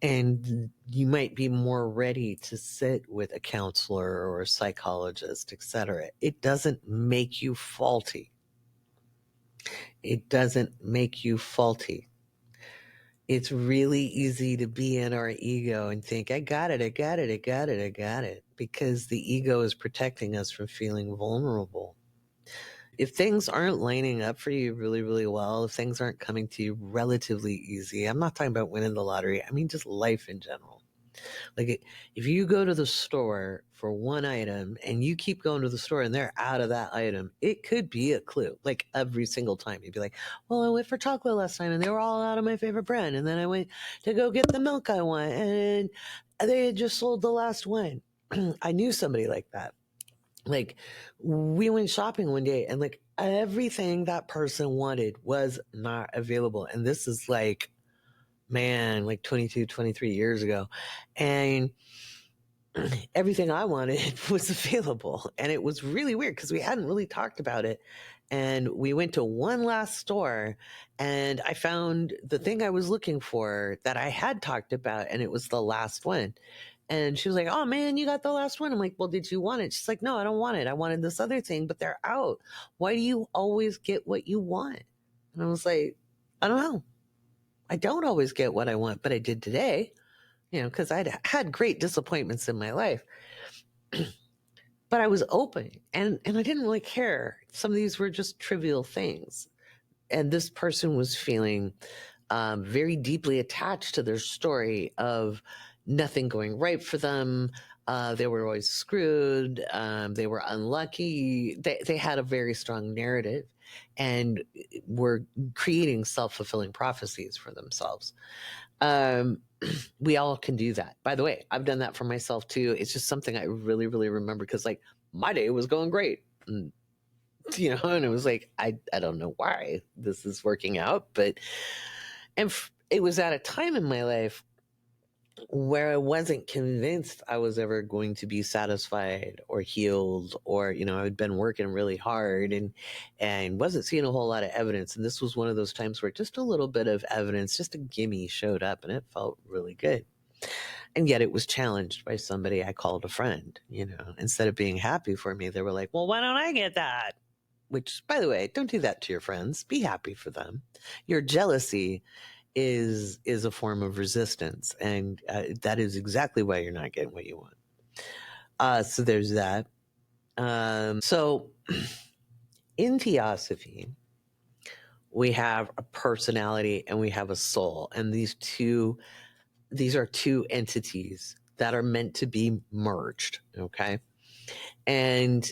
And you might be more ready to sit with a counselor or a psychologist, etc. It doesn't make you faulty. It doesn't make you faulty. It's really easy to be in our ego and think, I got it, because the ego is protecting us from feeling vulnerable. If things aren't lining up for you really, really well, if things aren't coming to you relatively easy, I'm not talking about winning the lottery. I mean, just life in general. Like if you go to the store for one item and you keep going to the store and they're out of that item, it could be a clue. Like every single time you'd be like, well, I went for chocolate last time and they were all out of my favorite brand. And then I went to go get the milk I want and they had just sold the last one. I knew somebody like that. Like we went shopping one day and like everything that person wanted was not available. And this is like 22, 23 years ago. And everything I wanted was available. And it was really weird because we hadn't really talked about it. And we went to one last store and I found the thing I was looking for that I had talked about. And it was the last one. And she was like, oh man, you got the last one. I'm like, well, did you want it? She's like, no, I don't want it. I wanted this other thing, but they're out. Why do you always get what you want? And I was like, I don't know. I don't always get what I want, but I did today, because I'd had great disappointments in my life. But I was open and I didn't really care. Some of these were just trivial things. And this person was feeling very deeply attached to their story of nothing going right for them. They were always screwed. They were unlucky. They had a very strong narrative and were creating self-fulfilling prophecies for themselves. We all can do that. By the way, I've done that for myself too. It's just something I really, really remember because like my day was going great. And it was like, I don't know why this is working out, but it was at a time in my life where I wasn't convinced I was ever going to be satisfied or healed, or, I'd been working really hard and wasn't seeing a whole lot of evidence. And this was one of those times where just a little bit of evidence, just a gimme showed up and it felt really good. And yet it was challenged by somebody I called a friend, instead of being happy for me, they were like, well, why don't I get that? Which, by the way, don't do that to your friends. Be happy for them. Your jealousy is a form of resistance, and that is exactly why you're not getting what you want. So there's that. So in Theosophy, we have a personality, and we have a soul. And these are two entities that are meant to be merged, okay? And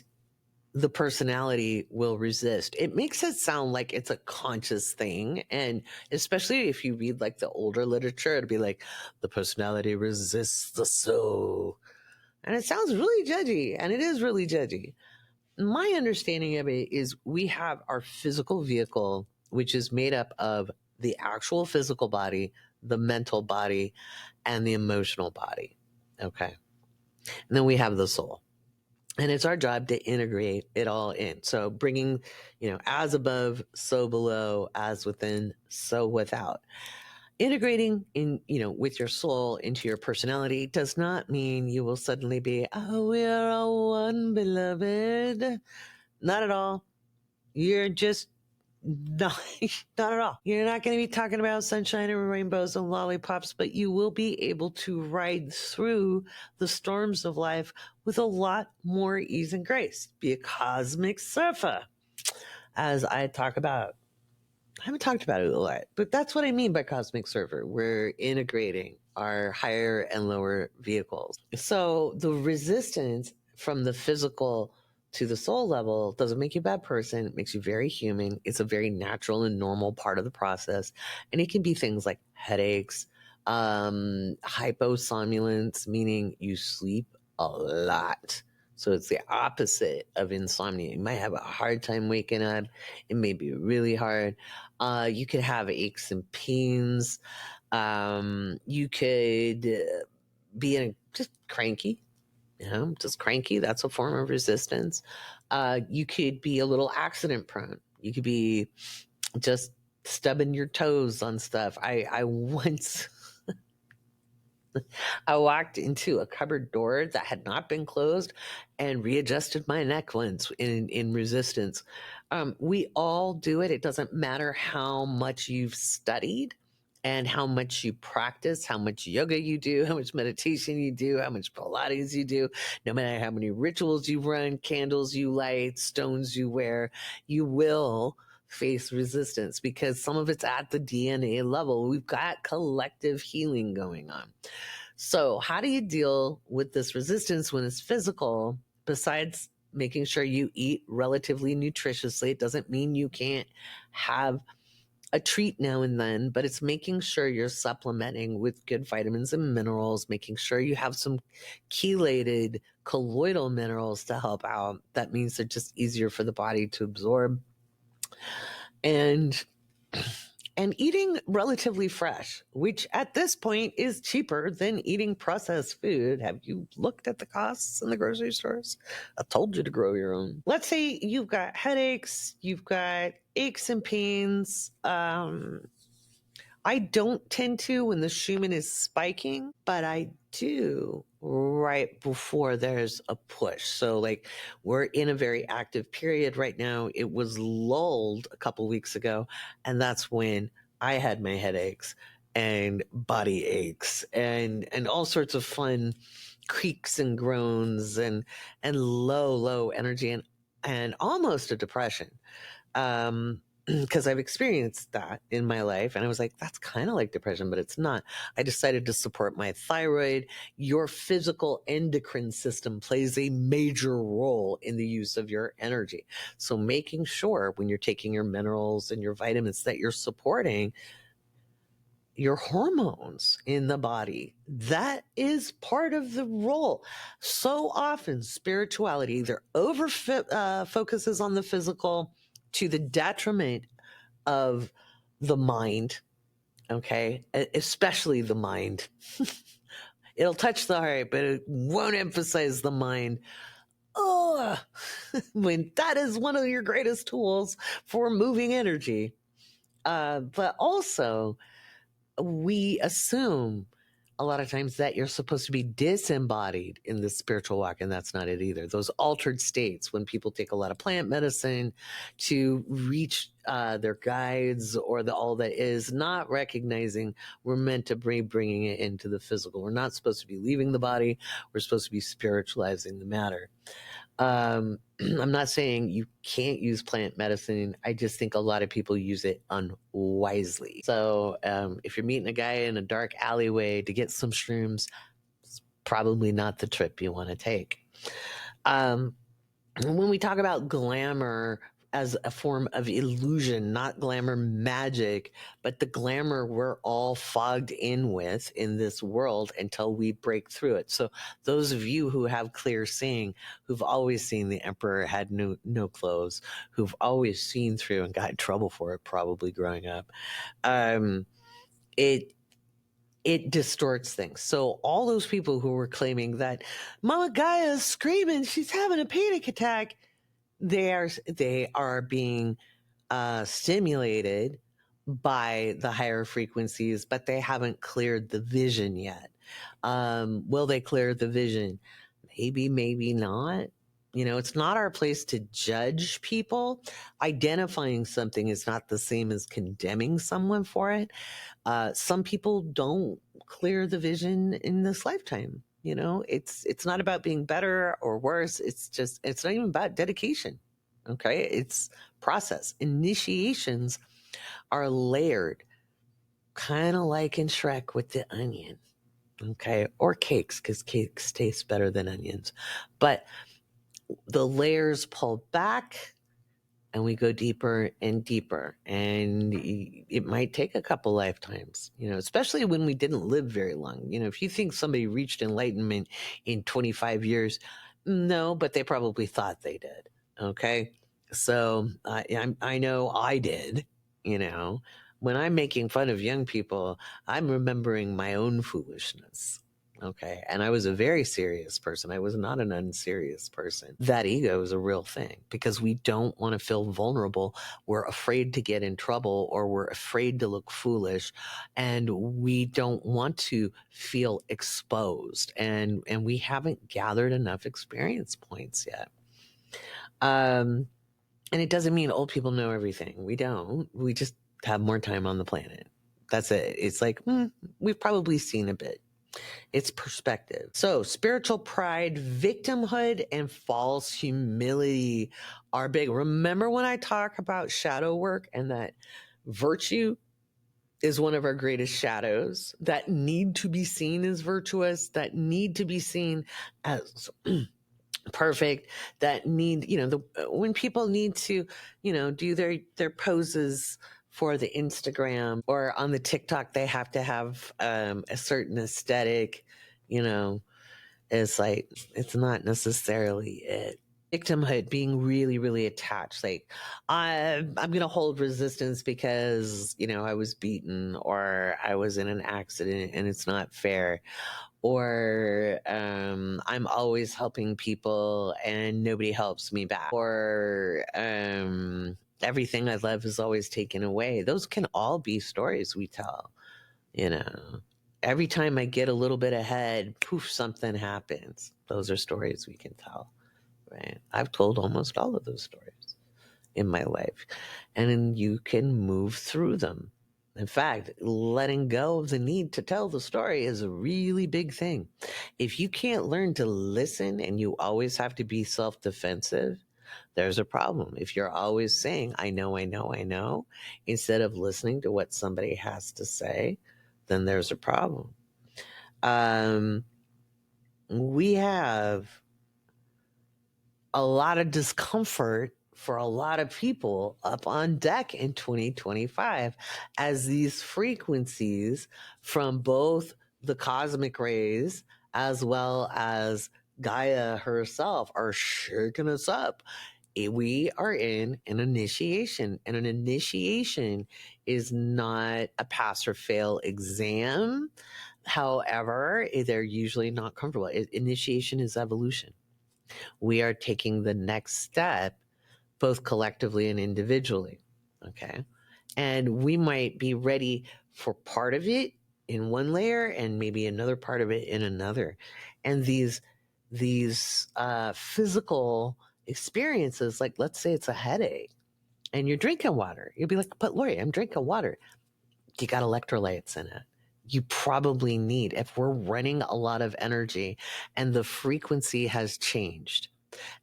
the personality will resist. It makes it sound like it's a conscious thing. And especially if you read like the older literature, it'll be like the personality resists the soul. And it sounds really judgy, and it is really judgy. My understanding of it is we have our physical vehicle, which is made up of the actual physical body, the mental body, and the emotional body. Okay. And then we have the soul. And it's our job to integrate it all in. So bringing, as above, so below, as within, so without. Integrating in, with your soul into your personality does not mean you will suddenly be, oh, we are all one, beloved. Not at all. You're just not at all. You're not going to be talking about sunshine and rainbows and lollipops, but you will be able to ride through the storms of life with a lot more ease and grace. Be a cosmic surfer, as I talk about. I haven't talked about it a lot, but that's what I mean by cosmic surfer. We're integrating our higher and lower vehicles. So the resistance from the physical to the soul level doesn't make you a bad person. It makes you very human. It's a very natural and normal part of the process. And it can be things like headaches, hyposomnolence, meaning you sleep a lot. So it's the opposite of insomnia. You might have a hard time waking up. It may be really hard. You could have aches and pains. You could be just cranky. Just cranky. That's a form of resistance. You could be a little accident prone. You could be just stubbing your toes on stuff. I once I walked into a cupboard door that had not been closed and readjusted my neck once in resistance. We all do it. It doesn't matter how much you've studied and how much you practice, how much yoga you do, how much meditation you do, how much Pilates you do, no matter how many rituals you run, candles you light, stones you wear, you will face resistance because some of it's at the DNA level. We've got collective healing going on. So how do you deal with this resistance when it's physical, besides making sure you eat relatively nutritiously? It doesn't mean you can't have a treat now and then, but it's making sure you're supplementing with good vitamins and minerals, making sure you have some chelated colloidal minerals to help out. That means they're just easier for the body to absorb. And eating relatively fresh, which at this point is cheaper than eating processed food. Have you looked at the costs in the grocery stores? I told you to grow your own. Let's say you've got headaches, you've got aches and pains. I don't tend to when the Schumann is spiking, but I do right before there's a push. So like we're in a very active period right now. It was lulled a couple weeks ago, and that's when I had my headaches and body aches and all sorts of fun creaks and groans and low energy and almost a depression. Because I've experienced that in my life. And I was like, that's kind of like depression, but it's not. I decided to support my thyroid. Your physical endocrine system plays a major role in the use of your energy. So making sure when you're taking your minerals and your vitamins that you're supporting your hormones in the body. That is part of the role. So often spirituality either focuses on the physical to the detriment of the mind, okay? Especially the mind. It'll touch the heart, but it won't emphasize the mind. Oh, when that is one of your greatest tools for moving energy. But also, we assume a lot of times that you're supposed to be disembodied in the spiritual walk, and that's not it either. Those altered states when people take a lot of plant medicine to reach their guides or all that is, not recognizing we're meant to be bringing it into the physical. We're not supposed to be leaving the body. We're supposed to be spiritualizing the matter. I'm not saying you can't use plant medicine. I just think a lot of people use it unwisely. So if you're meeting a guy in a dark alleyway to get some shrooms, it's probably not the trip you want to take. When we talk about glamour as a form of illusion, not glamour magic, but the glamour we're all fogged in with in this world until we break through it. So those of you who have clear seeing, who've always seen the emperor had no clothes, who've always seen through and got in trouble for it, probably growing up, it distorts things. So all those people who were claiming that Mama Gaia is screaming, she's having a panic attack, they are being stimulated by the higher frequencies, but they haven't cleared the vision yet. Will they clear the vision? Maybe, maybe not. It's not our place to judge people. Identifying something is not the same as condemning someone for it. Some people don't clear the vision in this lifetime. It's not about being better or worse. It's not even about dedication. Okay. It's process. Initiations are layered, kind of like in Shrek with the onion. Okay. Or cakes, because cakes taste better than onions. But the layers pull back and we go deeper and deeper. And it might take a couple lifetimes, especially when we didn't live very long. If you think somebody reached enlightenment in 25 years, no, but they probably thought they did. Okay. So I know I did, when I'm making fun of young people, I'm remembering my own foolishness. Okay. And I was a very serious person. I was not an unserious person. That ego is a real thing because we don't want to feel vulnerable. We're afraid to get in trouble or we're afraid to look foolish and we don't want to feel exposed and we haven't gathered enough experience points yet. And it doesn't mean old people know everything. We don't. We just have more time on the planet. That's it. It's like, we've probably seen a bit. It's perspective. So spiritual pride, victimhood, and false humility are big. Remember when I talk about shadow work and that virtue is one of our greatest shadows that need to be seen as virtuous, that need to be seen as perfect, that need, when people need to, do their poses for the Instagram or on the TikTok, they have to have a certain aesthetic, it's like, it's not necessarily it. Victimhood, being really, really attached. Like, I'm going to hold resistance because, I was beaten or I was in an accident and it's not fair. Or I'm always helping people and nobody helps me back. Or everything I love is always taken away. Those can all be stories we tell, Every time I get a little bit ahead, poof, something happens. Those are stories we can tell, right? I've told almost all of those stories in my life. And you can move through them. In fact, letting go of the need to tell the story is a really big thing. If you can't learn to listen and you always have to be self-defensive, there's a problem. If you're always saying, I know, instead of listening to what somebody has to say, then there's a problem. We have a lot of discomfort for a lot of people up on deck in 2025 as these frequencies from both the cosmic rays as well as Gaia herself are shaking us up. We are in an initiation, and an initiation is not a pass or fail exam. However, they're usually not comfortable. Initiation is evolution. We are taking the next step, both collectively and individually. Okay. And we might be ready for part of it in one layer and maybe another part of it in another. And these physical experiences, like let's say it's a headache, and you're drinking water. You'll be like, but Laurie, I'm drinking water. You got electrolytes in it. You probably need, if we're running a lot of energy and the frequency has changed.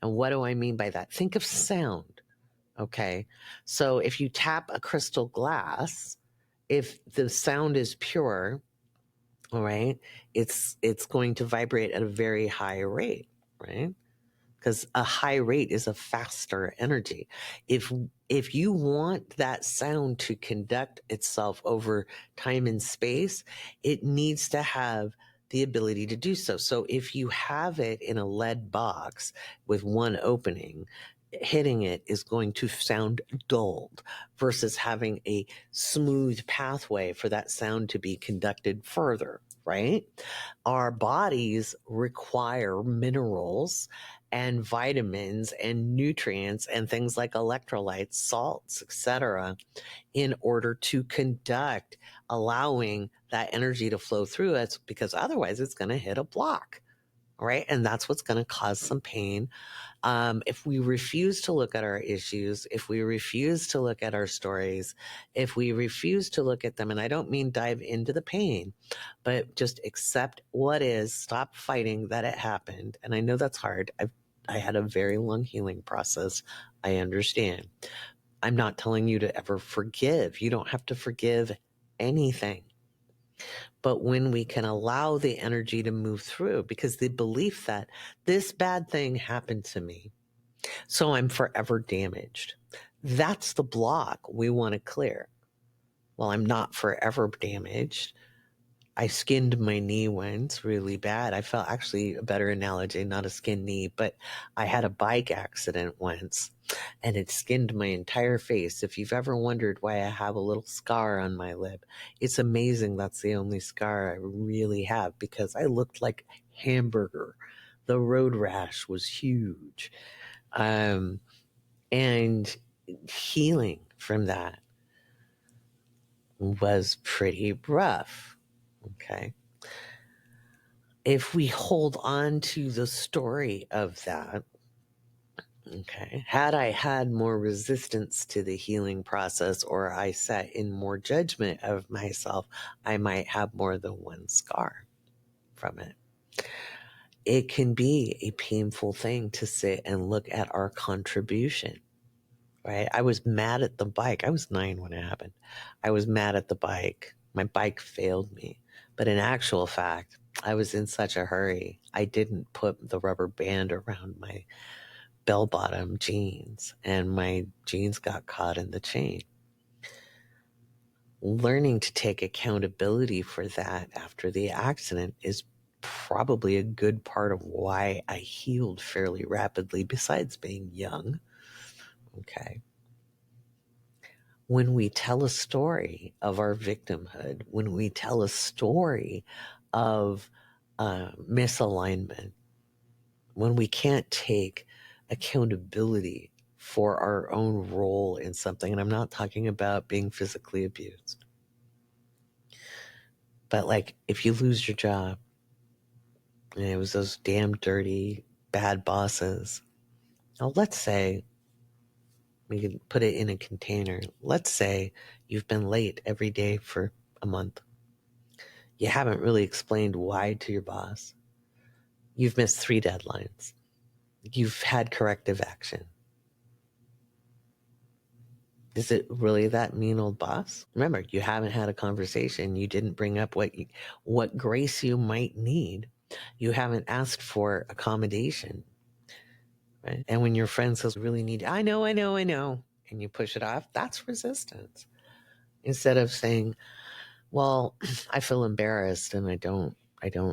And what do I mean by that? Think of sound. Okay. So if you tap a crystal glass, if the sound is pure, all right, it's going to vibrate at a very high rate, right? Because a high rate is a faster energy. If you want that sound to conduct itself over time and space, it needs to have the ability to do so. So if you have it in a lead box with one opening, hitting it is going to sound dulled versus having a smooth pathway for that sound to be conducted further, right? Our bodies require minerals and vitamins and nutrients and things like electrolytes, salts, etc., in order to conduct, allowing that energy to flow through us, because otherwise it's going to hit a block, right? And that's what's going to cause some pain. If we refuse to look at our issues, if we refuse to look at our stories, if we refuse to look at them, and I don't mean dive into the pain, but just accept what is, stop fighting that it happened. And I know that's hard. I had a very long healing process. I understand. I'm not telling you to ever forgive. You don't have to forgive anything. But when we can allow the energy to move through, because the belief that this bad thing happened to me, so I'm forever damaged, that's the block we want to clear. Well, I'm not forever damaged. I skinned my knee once really bad. I felt, actually, a better analogy, not a skinned knee, but I had a bike accident once and it skinned my entire face. If you've ever wondered why I have a little scar on my lip, it's amazing that's the only scar I really have, because I looked like hamburger. The road rash was huge. And healing from that was pretty rough. Okay. If we hold on to the story of that, okay, had I had more resistance to the healing process, or I sat in more judgment of myself, I might have more than one scar from it. It can be a painful thing to sit and look at our contribution, right? I was mad at the bike. I was 9 when it happened. I was mad at the bike. My bike failed me. But in actual fact, I was in such a hurry, I didn't put the rubber band around my bell-bottom jeans, and my jeans got caught in the chain. Learning to take accountability for that after the accident is probably a good part of why I healed fairly rapidly, besides being young. Okay. When we tell a story of our victimhood, when we tell a story of misalignment, when we can't take accountability for our own role in something, and I'm not talking about being physically abused, but like if you lose your job and it was those damn dirty, bad bosses. Now, let's say we can put it in a container. Let's say you've been late every day for a month. You haven't really explained why to your boss. You've missed 3 deadlines. You've had corrective action. Is it really that mean old boss? Remember, you haven't had a conversation. You didn't bring up what grace you might need. You haven't asked for accommodation. Right? And when your friend says, really need, I know, and you push it off, that's resistance. Instead of saying, well, I feel embarrassed and I don't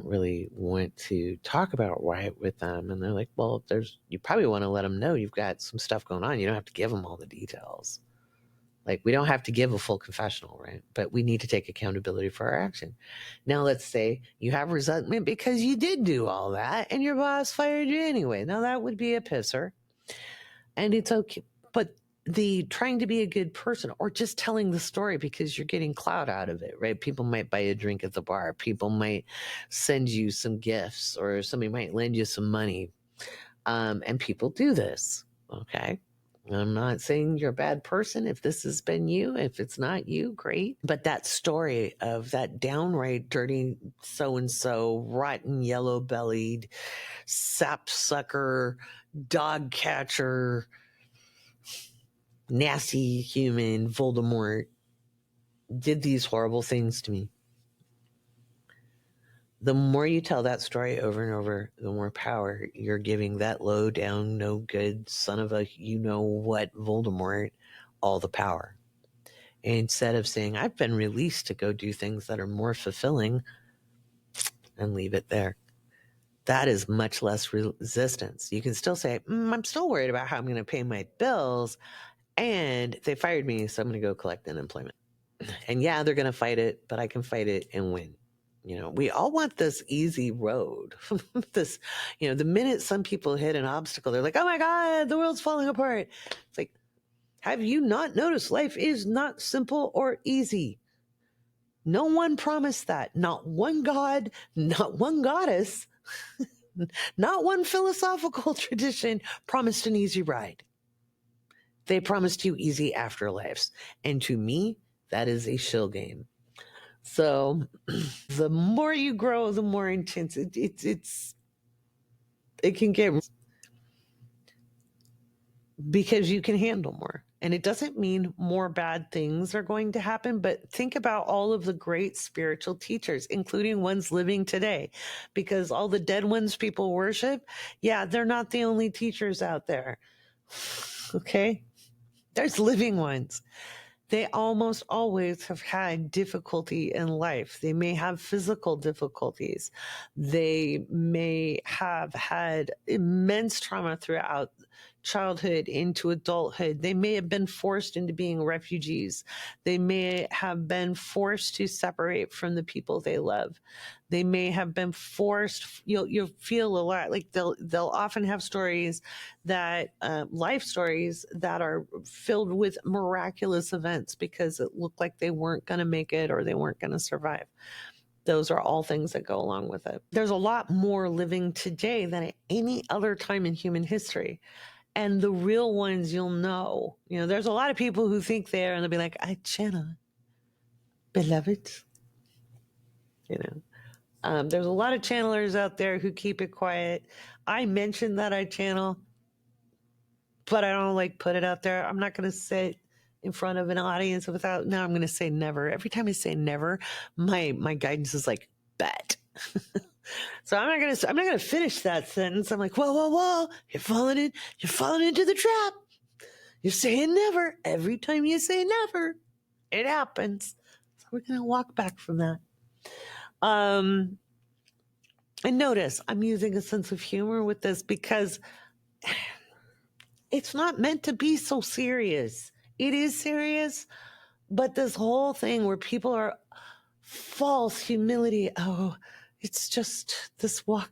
really want to talk about why with them. And they're like, well, you probably want to let them know you've got some stuff going on. You don't have to give them all the details. Like, we don't have to give a full confessional, right? But we need to take accountability for our action. Now, let's say you have resentment because you did do all that and your boss fired you anyway. Now, that would be a pisser. And it's okay. But the trying to be a good person, or just telling the story because you're getting clout out of it, right? People might buy a drink at the bar. People might send you some gifts, or somebody might lend you some money. And people do this, okay? I'm not saying you're a bad person if this has been you. If it's not you, great. But that story of that downright dirty so-and-so, rotten, yellow-bellied, sapsucker, dog catcher, nasty human, Voldemort, did these horrible things to me. The more you tell that story over and over, the more power you're giving that low down, no good son of a you-know-what Voldemort all the power. Instead of saying, I've been released to go do things that are more fulfilling, and leave it there. That is much less resistance. You can still say, I'm still worried about how I'm going to pay my bills, and they fired me, so I'm going to go collect unemployment. And yeah, they're going to fight it, but I can fight it and win. We all want this easy road. This, the minute some people hit an obstacle, they're like, oh my God, the world's falling apart. It's like, have you not noticed life is not simple or easy? No one promised that. Not one God, not one goddess, not one philosophical tradition promised an easy ride. They promised you easy afterlives. And to me, that is a shill game. So the more you grow, the more intense it can get, because you can handle more. And it doesn't mean more bad things are going to happen, but think about all of the great spiritual teachers, including ones living today, because all the dead ones people worship, yeah, they're not the only teachers out there. Okay? There's living ones. They almost always have had difficulty in life. They may have physical difficulties. They may have had immense trauma throughout childhood into adulthood. They may have been forced into being refugees. They may have been forced to separate from the people they love. They may have been forced. You'll feel a lot like they'll often have stories that life stories that are filled with miraculous events because it looked like they weren't going to make it or they weren't going to survive. Those are all things that go along with it. There's a lot more living today than at any other time in human history. And the real ones you'll know. There's a lot of people who think they're, and they'll be like, I channel, beloved. There's a lot of channelers out there who keep it quiet. I mentioned that I channel, but I don't put it out there. I'm not going to sit in front of an audience without, no, I'm going to say never. Every time I say never, my guidance is like, bet. So I'm not going to finish that sentence. I'm like, whoa. You're falling into the trap. You're saying never. Every time you say never, it happens. So we're going to walk back from that. And notice I'm using a sense of humor with this because it's not meant to be so serious. It is serious, but this whole thing where people are false humility. Oh, it's just this walk,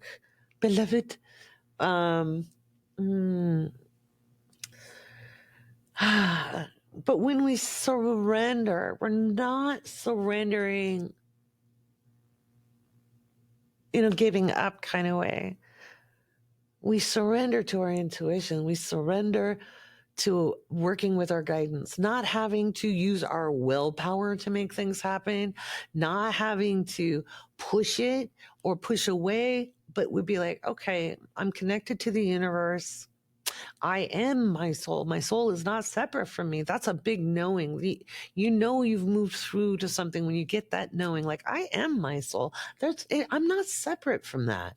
beloved. But when we surrender, we're not surrendering in a giving up kind of way. We surrender to our intuition. We surrender to working with our guidance, not having to use our willpower to make things happen, not having to push it or push away, but we'd be like, okay, I'm connected to the universe. I am my soul. My soul is not separate from me. That's a big knowing. You've moved through to something when you get that knowing, like I am my soul. I'm not separate from that.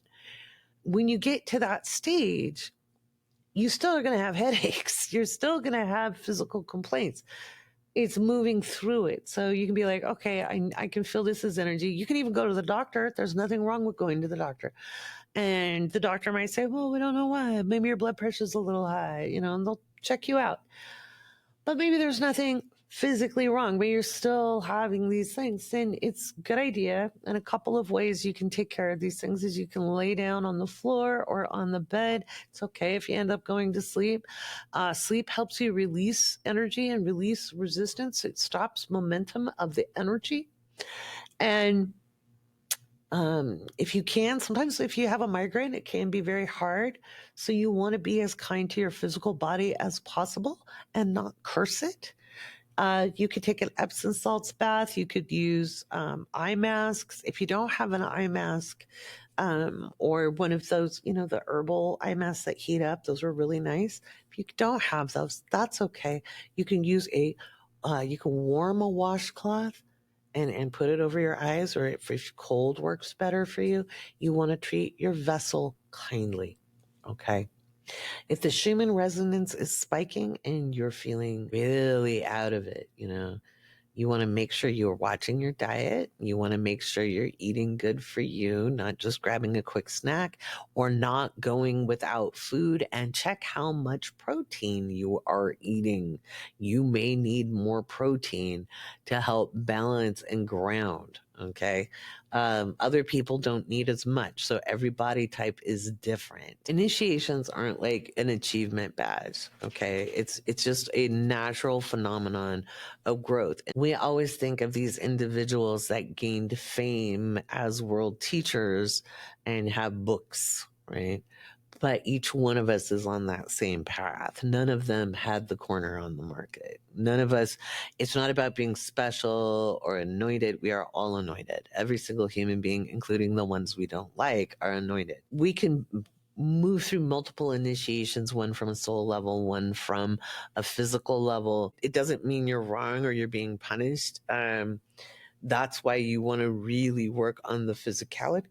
When you get to that stage, you still are going to have headaches. You're still going to have physical complaints. It's moving through it. So you can be like, okay, I can feel this as energy. You can even go to the doctor. There's nothing wrong with going to the doctor. And the doctor might say, well, we don't know why. Maybe your blood pressure is a little high, and they'll check you out. But maybe there's nothing physically wrong, but you're still having these things. And it's a good idea. And a couple of ways you can take care of these things is you can lay down on the floor or on the bed. It's okay if you end up going to sleep. Sleep helps you release energy and release resistance. It stops momentum of the energy. And If you can, sometimes if you have a migraine, it can be very hard. So you want to be as kind to your physical body as possible and not curse it. You could take an Epsom salts bath. You could use eye masks. If you don't have an eye mask, or one of those, the herbal eye masks that heat up, those are really nice. If you don't have those, that's okay. You can use you can warm a washcloth and put it over your eyes, or if cold works better for you, you want to treat your vessel kindly. Okay. If the Schumann resonance is spiking and you're feeling really out of it, you want to make sure you're watching your diet. You want to make sure you're eating good for you, not just grabbing a quick snack or not going without food, and check how much protein you are eating. You may need more protein to help balance and ground. Okay. Other people don't need as much. So every body type is different. Initiations aren't like an achievement badge. Okay. It's just a natural phenomenon of growth. We always think of these individuals that gained fame as world teachers and have books, right? But each one of us is on that same path. None of them had the corner on the market. None of us, it's not about being special or anointed. We are all anointed. Every single human being, including the ones we don't like, are anointed. We can move through multiple initiations, one from a soul level, one from a physical level. It doesn't mean you're wrong or you're being punished. That's why you want to really work on the physicality.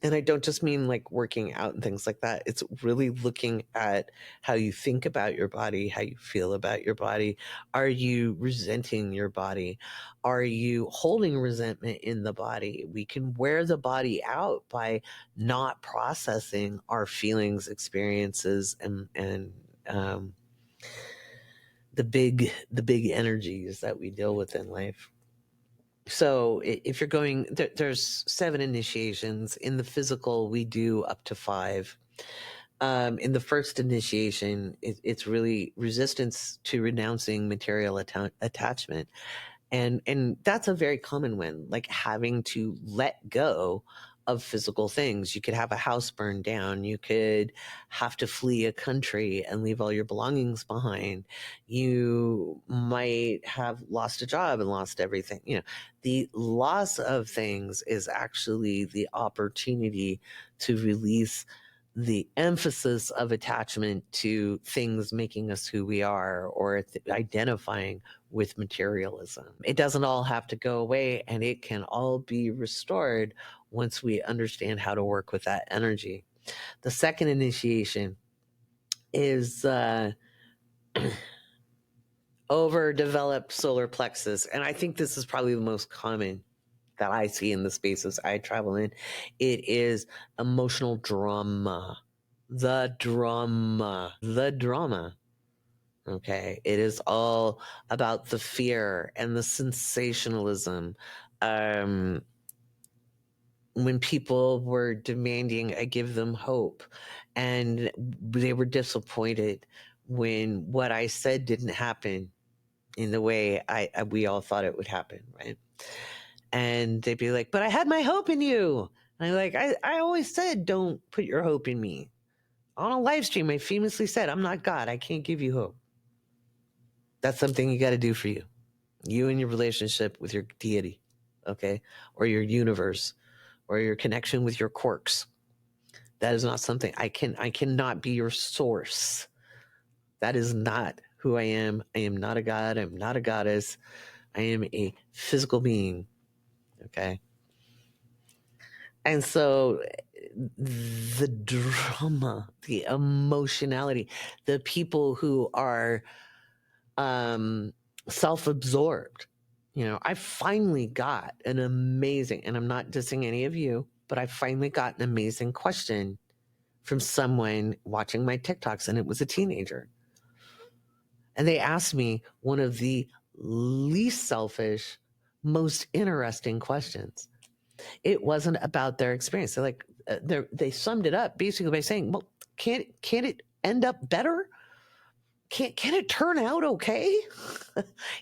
And I don't just mean like working out and things like that. It's really looking at how you think about your body, how you feel about your body. Are you resenting your body? Are you holding resentment in the body? We can wear the body out by not processing our feelings, experiences, and the big energies that we deal with in life. So if you're going, there's 7 initiations. In the physical, we do up to 5. In the first initiation, it's really resistance to renouncing material attachment. And that's a very common one, like having to let go of physical things. You could have a house burned down. You could have to flee a country and leave all your belongings behind. You might have lost a job and lost everything. The loss of things is actually the opportunity to release the emphasis of attachment to things making us who we are, or identifying with materialism. It doesn't all have to go away, and it can all be restored once we understand how to work with that energy. The second initiation is overdeveloped solar plexus, and I think this is probably the most common that I see in the spaces I travel in. It is emotional drama. The drama. Okay. It is all about the fear and the sensationalism. When people were demanding I give them hope, and they were disappointed when what I said didn't happen in the way we all thought it would happen, right? And they'd be like, but I had my hope in you. And I'm like, I always said, don't put your hope in me. On a live stream, I famously said, I'm not God. I can't give you hope. That's something you got to do for you. You and your relationship with your deity, okay? Or your universe, or your connection with your quirks. That is not something I cannot be your source. That is not who I am. I am not a god. I'm not a goddess. I am a physical being. Okay. And so the drama, the emotionality, the people who are self-absorbed. I finally got an amazing, and I'm not dissing any of you, but I finally got an amazing question from someone watching my TikToks, and it was a teenager. And they asked me one of the least selfish, most interesting questions. It wasn't about their experience. They're like, they summed it up basically by saying, well, can't it end up better? Can it turn out okay?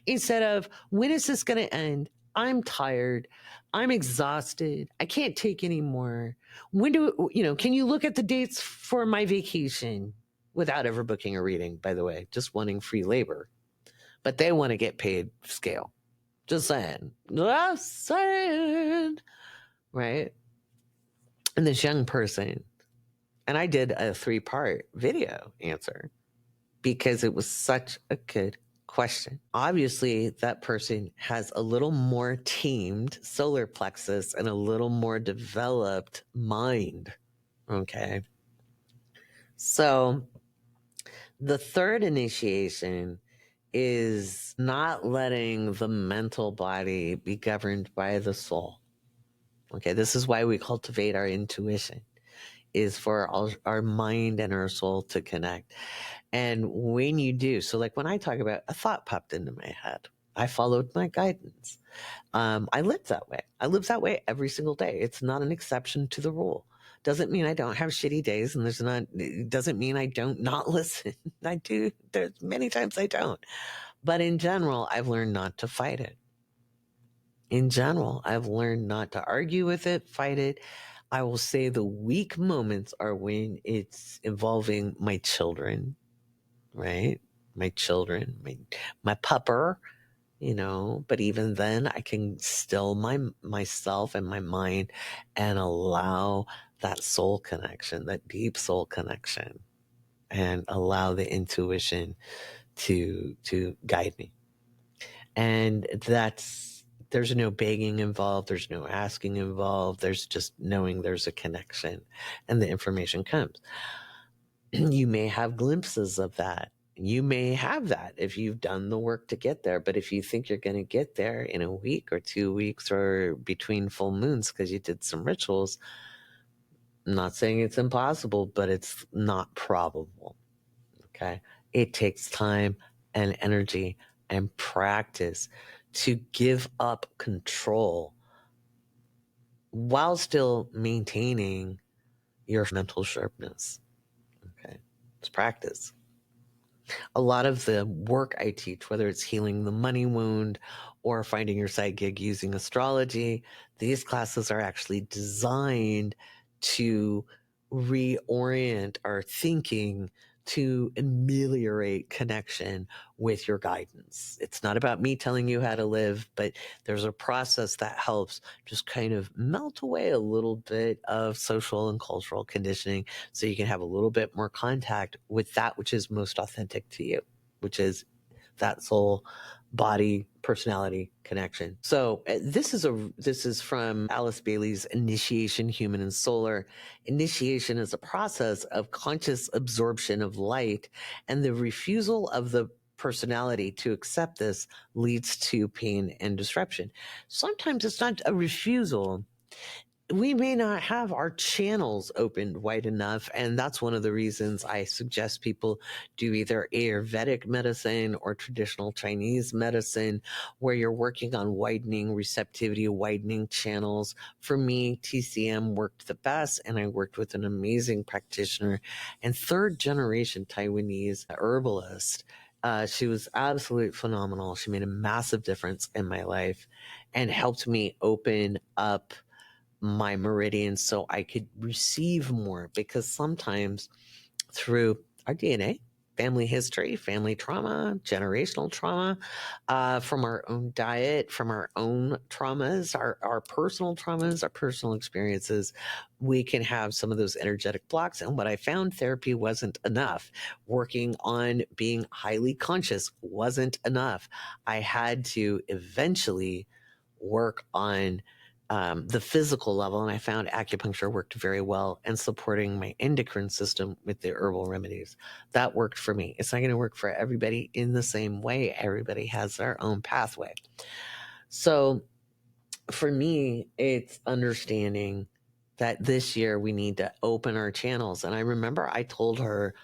Instead of, when is this going to end? I'm tired. I'm exhausted. I can't take any more. Can you look at the dates for my vacation without ever booking a reading, by the way, just wanting free labor. But they want to get paid scale. Just saying. Just saying. Right? And this young person, and I did a 3-part video answer because it was such a good question. Obviously, that person has a little more tamed solar plexus and a little more developed mind. Okay. So the third initiation is not letting the mental body be governed by the soul. Okay. This is why we cultivate our intuition, is for our mind and our soul to connect. And when you do, so like when I talk about, a thought popped into my head, I followed my guidance. I live that way. I live that way every single day. It's not an exception to the rule. Doesn't mean I don't have shitty days, and it doesn't mean I don't not listen. I do. There's many times I don't. But in general, I've learned not to fight it. In general, I've learned not to argue with it, fight it. I will say the weak moments are when it's involving my children, right? My children, my pupper, but even then I can still myself and my mind and allow that soul connection, that deep soul connection, and allow the intuition to guide me. And there's no begging involved. There's no asking involved. There's just knowing there's a connection and the information comes. You may have glimpses of that. You may have that if you've done the work to get there. But if you think you're going to get there in a week or 2 weeks or between full moons because you did some rituals, I'm not saying it's impossible, but it's not probable. Okay. It takes time and energy and practice to give up control while still maintaining your mental sharpness. Okay. It's practice. A lot of the work I teach, whether it's healing the money wound or finding your side gig using astrology, these classes are actually designed to reorient our thinking to ameliorate connection with your guidance. It's not about me telling you how to live, but there's a process that helps just kind of melt away a little bit of social and cultural conditioning so you can have a little bit more contact with that which is most authentic to you, which is that soul, body, personality connection. So this is from Alice Bailey's Initiation, Human and Solar. Initiation is a process of conscious absorption of light, and the refusal of the personality to accept this leads to pain and disruption. Sometimes it's not a refusal. We may not have our channels opened wide enough. And that's one of the reasons I suggest people do either Ayurvedic medicine or traditional Chinese medicine, where you're working on widening receptivity, widening channels. For me, TCM worked the best, and I worked with an amazing practitioner and 3rd-generation Taiwanese herbalist. She was absolutely phenomenal. She made a massive difference in my life and helped me open up my meridians so I could receive more, because sometimes through our DNA, family history, family trauma, generational trauma, from our own diet, from our own traumas, our personal traumas, our personal experiences, we can have some of those energetic blocks. And what I found, therapy wasn't enough. Working on being highly conscious wasn't enough. I had to eventually work on the physical level, and I found acupuncture worked very well, and supporting my endocrine system with the herbal remedies. That worked for me. It's not going to work for everybody in the same way. Everybody has their own pathway. So for me, it's understanding that this year we need to open our channels. And I remember I told her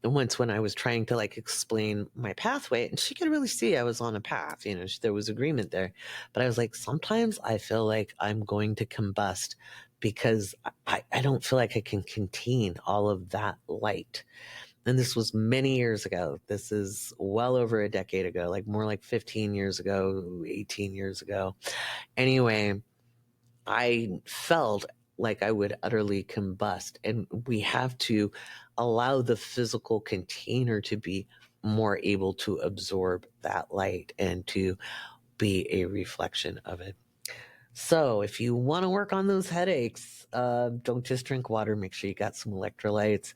once when I was trying to explain my pathway, and she could really see I was on a path, there was agreement there. But I was like, sometimes I feel like I'm going to combust because I don't feel like I can contain all of that light. And this was many years ago. This is well over a decade ago, like more like 15 years ago, 18 years ago. Anyway, I felt like I would utterly combust. And we have to allow the physical container to be more able to absorb that light and to be a reflection of it. So if you want to work on those headaches, don't just drink water. Make sure you got some electrolytes.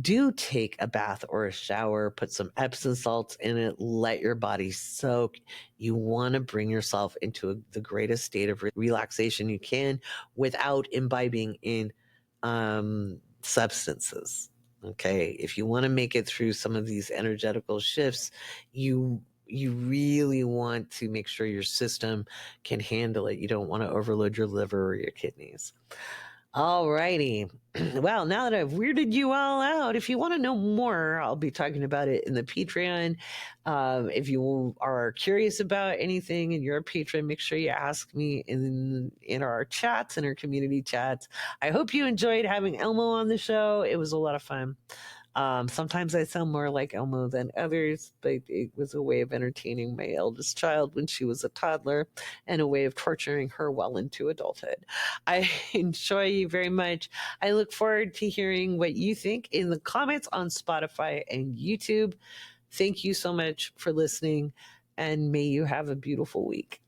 Do take a bath or a shower, put some Epsom salts in it, let your body soak. You want to bring yourself into the greatest state of relaxation you can without imbibing in substances. Okay. If you want to make it through some of these energetical shifts, you really want to make sure your system can handle it. You don't want to overload your liver or your kidneys. All righty. Well, now that I've weirded you all out, if you want to know more, I'll be talking about it in the Patreon. If you are curious about anything and you're a patron, make sure you ask me in our chats, in our community chats. I hope you enjoyed having Elmo on the show. It was a lot of fun. Sometimes I sound more like Elmo than others, but it was a way of entertaining my eldest child when she was a toddler and a way of torturing her well into adulthood. I enjoy you very much. I look forward to hearing what you think in the comments on Spotify and YouTube. Thank you so much for listening, and may you have a beautiful week.